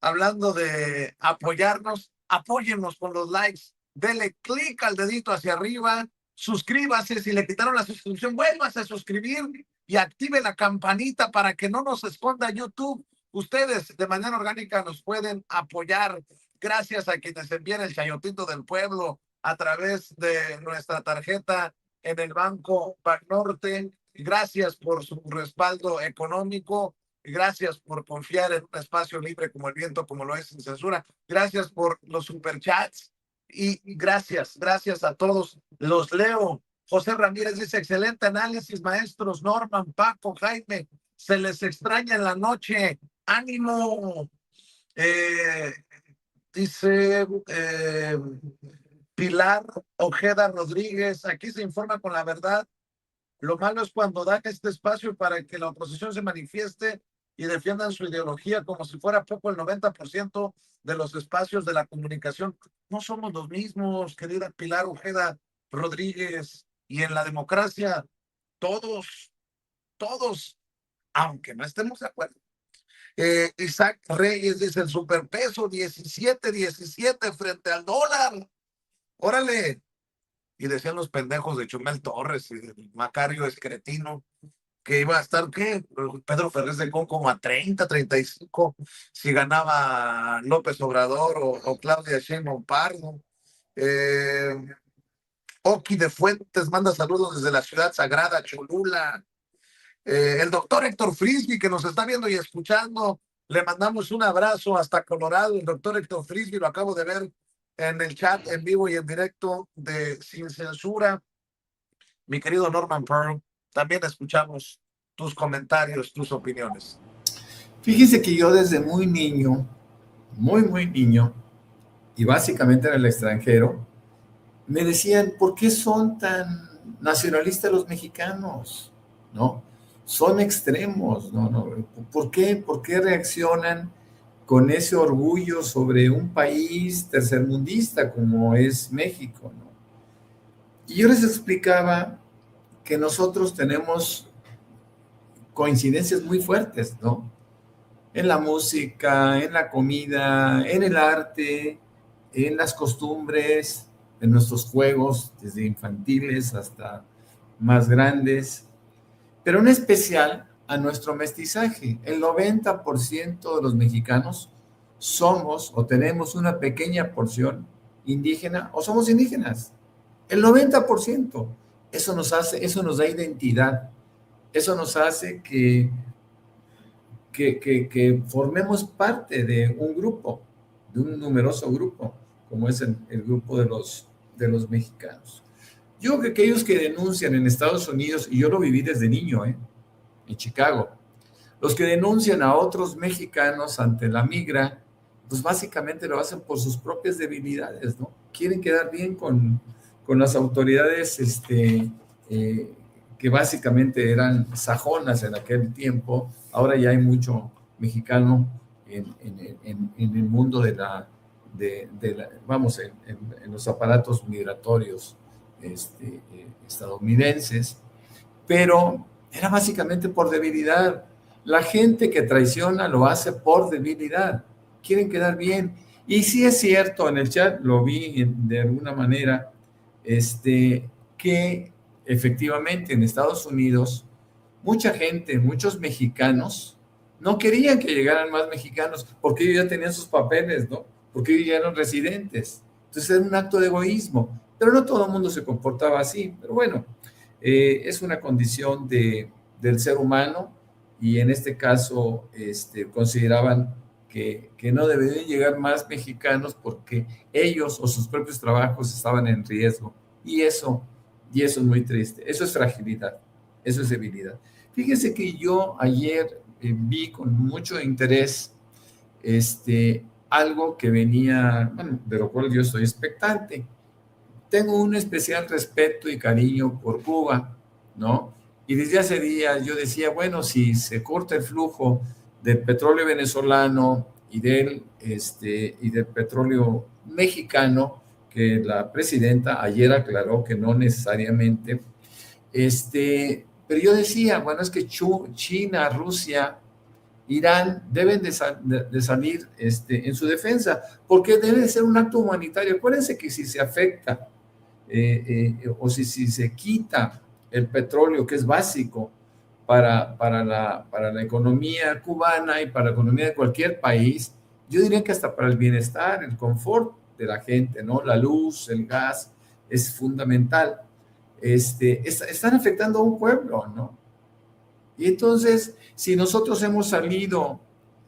hablando de apoyarnos, apóyennos con los likes. Dele clic al dedito hacia arriba, suscríbase. Si le quitaron la suscripción, vuélvase a suscribir y active la campanita para que no nos esconda YouTube. Ustedes de manera orgánica nos pueden apoyar. Gracias a quienes envían el chayotito del pueblo a través de nuestra tarjeta en el Banco Banorte. Gracias por su respaldo económico. Gracias por confiar en un espacio libre como el viento, como lo es Sin Censura. Gracias por los superchats y gracias a todos. Los leo. José Ramírez dice, excelente análisis, maestros Norman, Paco, Jaime. Se les extraña en la noche. ¡Ánimo! Dice Pilar Ojeda Rodríguez, aquí se informa con la verdad. Lo malo es cuando dan este espacio para que la oposición se manifieste y defiendan su ideología como si fuera poco el 90% de los espacios de la comunicación. No somos los mismos, querida Pilar Ojeda Rodríguez, y en la democracia todos, aunque no estemos de acuerdo. Isaac Reyes dice el superpeso 17 frente al dólar. Órale. Y decían los pendejos de Chumel Torres y de Macario Escretino que iba a estar, ¿qué? Pedro Ferrez de Con como a 35, si ganaba López Obrador o Claudia Sheinbaum Pardo. Oki de Fuentes manda saludos desde la ciudad sagrada, Cholula. El doctor Héctor Frisby, que nos está viendo y escuchando, le mandamos un abrazo hasta Colorado. El doctor Héctor Frisby, lo acabo de ver en el chat en vivo y en directo de Sin Censura. Mi querido Norman Pearl, también escuchamos tus comentarios, tus opiniones. Fíjese que yo desde muy niño, muy niño, y básicamente en el extranjero, me decían, ¿por qué son tan nacionalistas los mexicanos? ¿No? Son extremos, ¿no? ¿Por qué reaccionan con ese orgullo sobre un país tercermundista como es México, ¿no? Y yo les explicaba que nosotros tenemos coincidencias muy fuertes, ¿no? En la música, en la comida, en el arte, en las costumbres, en nuestros juegos, desde infantiles hasta más grandes, pero en especial a nuestro mestizaje. El 90% de los mexicanos somos o tenemos una pequeña porción indígena o somos indígenas. El 90%. Eso nos da identidad. Eso nos hace que formemos parte de un grupo, de un numeroso grupo, como es el grupo de los mexicanos. Yo creo que aquellos que denuncian en Estados Unidos, y yo lo viví desde niño, en Chicago, los que denuncian a otros mexicanos ante la migra, pues básicamente lo hacen por sus propias debilidades, ¿no? Quieren quedar bien con las autoridades que básicamente eran sajonas en aquel tiempo. Ahora ya hay mucho mexicano en el mundo en los aparatos migratorios estadounidenses, pero era básicamente por debilidad. La gente que traiciona lo hace por debilidad, quieren quedar bien. Y sí es cierto, en el chat lo vi de alguna manera, que efectivamente en Estados Unidos mucha gente, muchos mexicanos no querían que llegaran más mexicanos porque ellos ya tenían sus papeles, ¿no? Porque ellos ya eran residentes. Entonces era un acto de egoísmo, pero no todo el mundo se comportaba así. Pero bueno, es una condición del ser humano y en este caso consideraban que no deberían llegar más mexicanos porque ellos o sus propios trabajos estaban en riesgo. Y eso es muy triste. Eso es fragilidad, eso es debilidad. Fíjese que yo ayer vi con mucho interés algo que venía, bueno, de lo cual yo estoy expectante. Tengo un especial respeto y cariño por Cuba, ¿no? Y desde hace días yo decía, bueno, si se corta el flujo del petróleo venezolano y del petróleo mexicano, que la presidenta ayer aclaró que no necesariamente, pero yo decía, bueno, es que China, Rusia, Irán deben de salir en su defensa, porque debe de ser un acto humanitario. Acuérdense que si se afecta o si se quita el petróleo, que es básico para la economía cubana y para la economía de cualquier país, yo diría que hasta para el bienestar, el confort de la gente, ¿no? La luz, el gas, es fundamental. Están afectando a un pueblo, ¿no? Y entonces, si nosotros hemos salido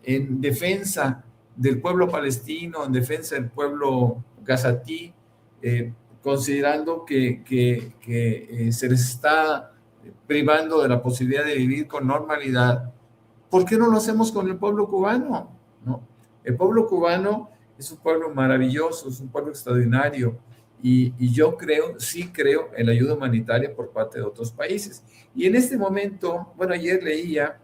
en defensa del pueblo palestino, en defensa del pueblo gazatí, considerando que se les está privando de la posibilidad de vivir con normalidad, ¿por qué no lo hacemos con el pueblo cubano? ¿No? El pueblo cubano es un pueblo maravilloso, es un pueblo extraordinario, y yo sí creo en la ayuda humanitaria por parte de otros países. Y en este momento, bueno, ayer leía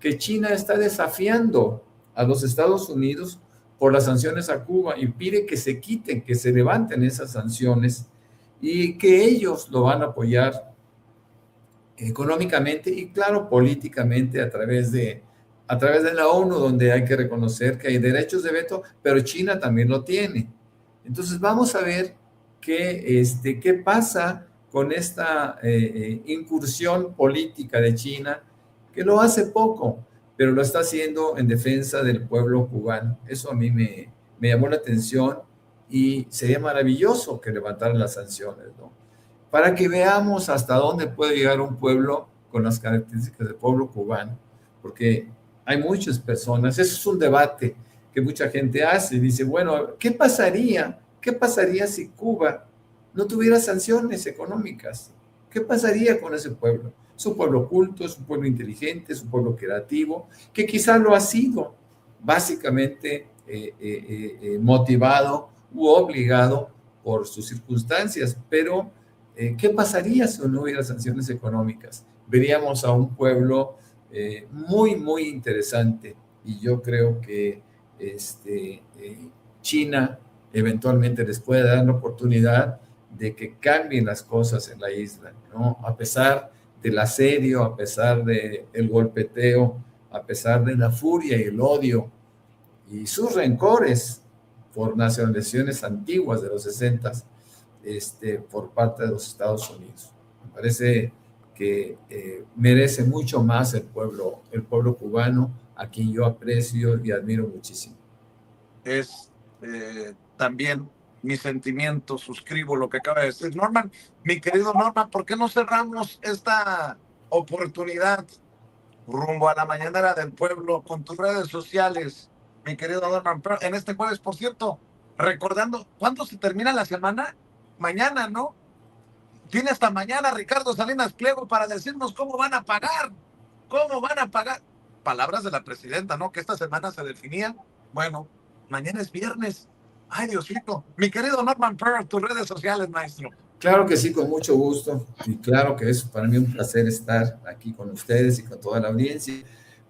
que China está desafiando a los Estados Unidos por las sanciones a Cuba y pide que se quiten, que se levanten esas sanciones y que ellos lo van a apoyar económicamente y, claro, políticamente a través de la ONU, donde hay que reconocer que hay derechos de veto, pero China también lo tiene. Entonces vamos a ver qué pasa con esta incursión política de China, que lo hace poco, pero lo está haciendo en defensa del pueblo cubano. Eso a mí me llamó la atención y sería maravilloso que levantaran las sanciones, ¿no? Para que veamos hasta dónde puede llegar un pueblo con las características del pueblo cubano, porque hay muchas personas, eso es un debate que mucha gente hace y dice, bueno, ¿qué pasaría si Cuba no tuviera sanciones económicas? ¿Qué pasaría con ese pueblo? Es un pueblo culto, es un pueblo inteligente, es un pueblo creativo, que quizá lo ha sido básicamente motivado u obligado por sus circunstancias, pero ¿qué pasaría si no hubiera sanciones económicas? Veríamos a un pueblo muy, muy interesante, y yo creo que China eventualmente les puede dar la oportunidad de que cambien las cosas en la isla, ¿no? A pesar del asedio, a pesar del golpeteo, a pesar de la furia y el odio y sus rencores por nacionalizaciones antiguas de los 60s, por parte de los Estados Unidos. Me parece que merece mucho más el pueblo cubano, a quien yo aprecio y admiro muchísimo. Es también mi sentimiento, suscribo lo que acaba de decir Norman. Mi querido Norman, ¿por qué no cerramos esta oportunidad rumbo a la mañanera del pueblo con tus redes sociales, mi querido Norman? En este jueves, por cierto, recordando, ¿cuándo se termina la semana? Mañana, ¿no? Tiene hasta mañana Ricardo Salinas Pliego para decirnos cómo van a pagar. ¿Cómo van a pagar? Palabras de la presidenta, ¿no? Que esta semana se definían. Bueno, mañana es viernes. Ay, Diosito. Mi querido Norman Pearl, tus redes sociales, maestro. Claro que sí, con mucho gusto. Y claro que es para mí un placer estar aquí con ustedes y con toda la audiencia.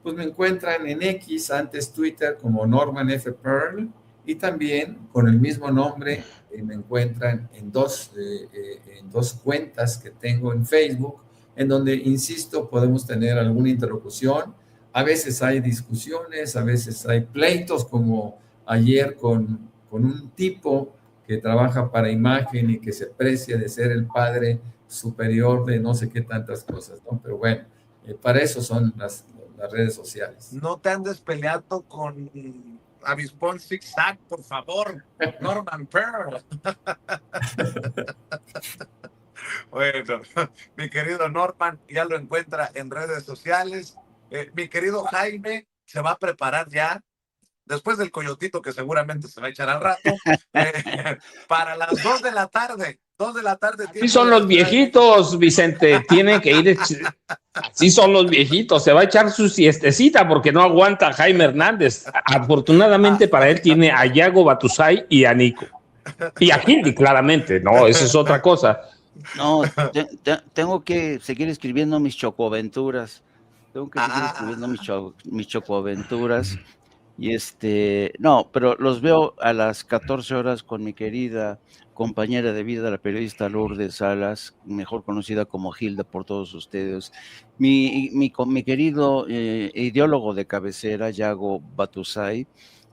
Pues me encuentran en X, antes Twitter, como Norman F. Pearl, y también con el mismo nombre me encuentran en dos cuentas que tengo en Facebook, en donde, insisto, podemos tener alguna interlocución. A veces hay discusiones, a veces hay pleitos, como ayer con un tipo que trabaja para imagen y que se precia de ser el padre superior de no sé qué tantas cosas, ¿no? Pero bueno, para eso son las redes sociales. No te andes peleando con Avispón Zigzag, por favor, Norman Pearl. Bueno, mi querido Norman ya lo encuentra en redes sociales. Mi querido Jaime se va a preparar ya, después del coyotito que seguramente se va a echar al rato, para las 2 de la tarde. 2 de la tarde. Así son los viejitos, Vicente, tienen que ir. Así son los viejitos, se va a echar su siestecita porque no aguanta Jaime Hernández. Afortunadamente para él tiene a Yago Batusay y a Nico. Y a Hildy, claramente, no, eso es otra cosa. No, tengo que seguir escribiendo mis chocoaventuras. Tengo que seguir escribiendo mis chocoaventuras. Y no, pero los veo a las 14 horas con mi querida compañera de vida, la periodista Lourdes Salas, mejor conocida como Hilda por todos ustedes. Mi querido ideólogo de cabecera, Yago Batusay,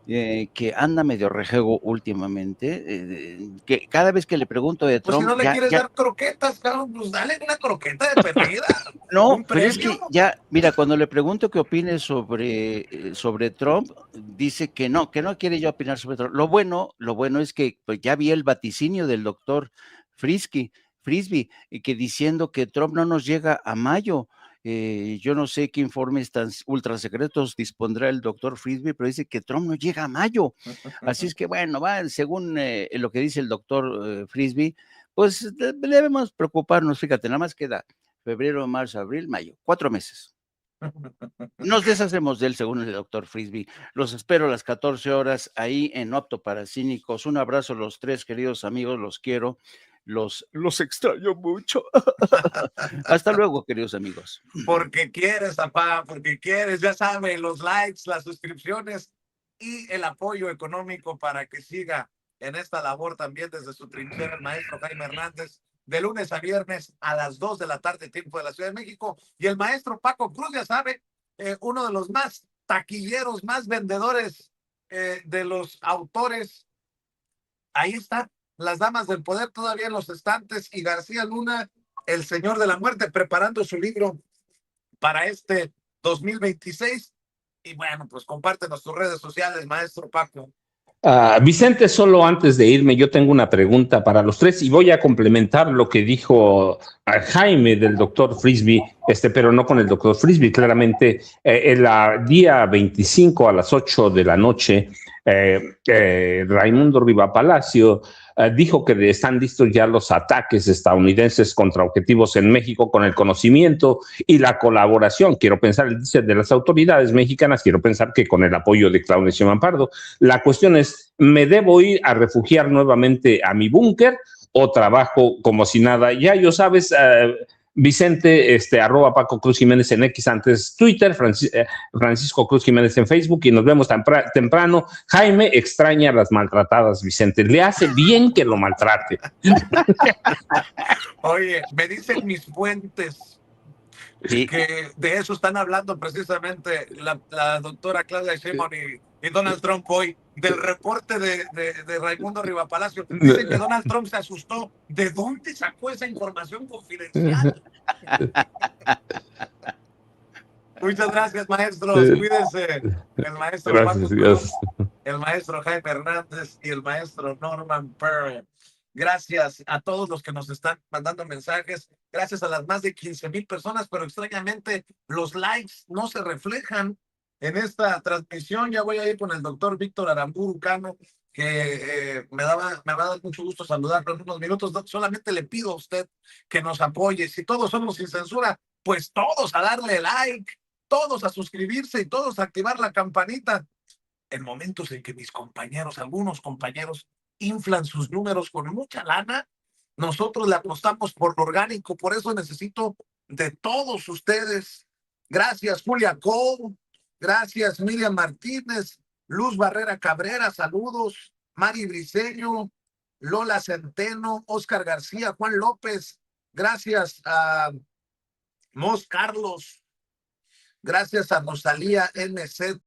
que anda medio rejego últimamente, que cada vez que le pregunto de Trump... Pues si no le quieres dar croquetas, cabrón, pues dale una croqueta de perdida. No, pero es que ya, mira, cuando le pregunto qué opine sobre Trump, dice que no quiere yo opinar sobre Trump. Lo bueno es que pues, ya vi el vaticinio del doctor Frisby, que diciendo que Trump no nos llega a mayo. Yo no sé qué informes tan ultra secretos dispondrá el doctor Frisby, pero dice que Trump no llega a mayo. Así es que bueno, según lo que dice el doctor Frisby, pues debemos preocuparnos. Fíjate, nada más queda febrero, marzo, abril, mayo, 4 meses. Nos deshacemos de él, según el doctor Frisby. Los espero a las 14 horas ahí en No Apto para Cínicos. Un abrazo a los 3, queridos amigos, los quiero. los extraño mucho. Hasta luego, queridos amigos. Porque quieres, papá, porque quieres, ya saben, los likes, las suscripciones y el apoyo económico para que siga en esta labor también desde su trinchera el maestro Jaime Hernández, de lunes a viernes a las 2 de la tarde, tiempo de la Ciudad de México. Y el maestro Paco Cruz, ya sabe, uno de los más taquilleros, más vendedores de los autores. Ahí está, Las Damas del Poder todavía en los estantes, y García Luna, El Señor de la Muerte, preparando su libro para este 2026. Y bueno, pues compártenos tus redes sociales, maestro Paco. Vicente, solo antes de irme, yo tengo una pregunta para los tres y voy a complementar lo que dijo Jaime del doctor Frisby, pero no con el doctor Frisby. Claramente, el día 25 a las 8 de la noche, Raimundo Riva Palacio dijo que están listos ya los ataques estadounidenses contra objetivos en México con el conocimiento y la colaboración. Quiero pensar, él dice, de las autoridades mexicanas, quiero pensar que con el apoyo de Claudio Sheinbaum Pardo. La cuestión es, ¿me debo ir a refugiar nuevamente a mi búnker o trabajo como si nada? Ya yo sabes, Vicente, @ Paco Cruz Jiménez en X, antes Twitter, Francisco Cruz Jiménez en Facebook, y nos vemos temprano. Jaime extraña a las maltratadas, Vicente. Le hace bien que lo maltrate. Oye, me dicen mis fuentes que de eso están hablando precisamente la doctora Claudia Sheinbaum y Donald Trump hoy, del reporte de Raimundo Riva Palacio. Dicen que Donald Trump se asustó. ¿De dónde sacó esa información confidencial? Muchas gracias, maestros. Cuídense. El maestro Gracias, Paco Cruz, el maestro Jaime Hernández y el maestro Norman Pearl. Gracias a todos los que nos están mandando mensajes. Gracias a las más de 15,000 personas, pero extrañamente los likes no se reflejan en esta transmisión. Ya voy a ir con el doctor Víctor Aramburu Cano, que me va a dar mucho gusto saludarlo en unos minutos. Solamente le pido a usted que nos apoye. Si todos somos sin censura, pues todos a darle like, todos a suscribirse y todos a activar la campanita. En momentos en que mis compañeros, algunos compañeros, inflan sus números con mucha lana, nosotros le apostamos por lo orgánico. Por eso necesito de todos ustedes. Gracias, Julia Cole. Gracias, Miriam Martínez. Luz Barrera Cabrera, saludos. Mari Briceño, Lola Centeno, Oscar García, Juan López. Gracias a Mos Carlos. Gracias a Rosalía NZ.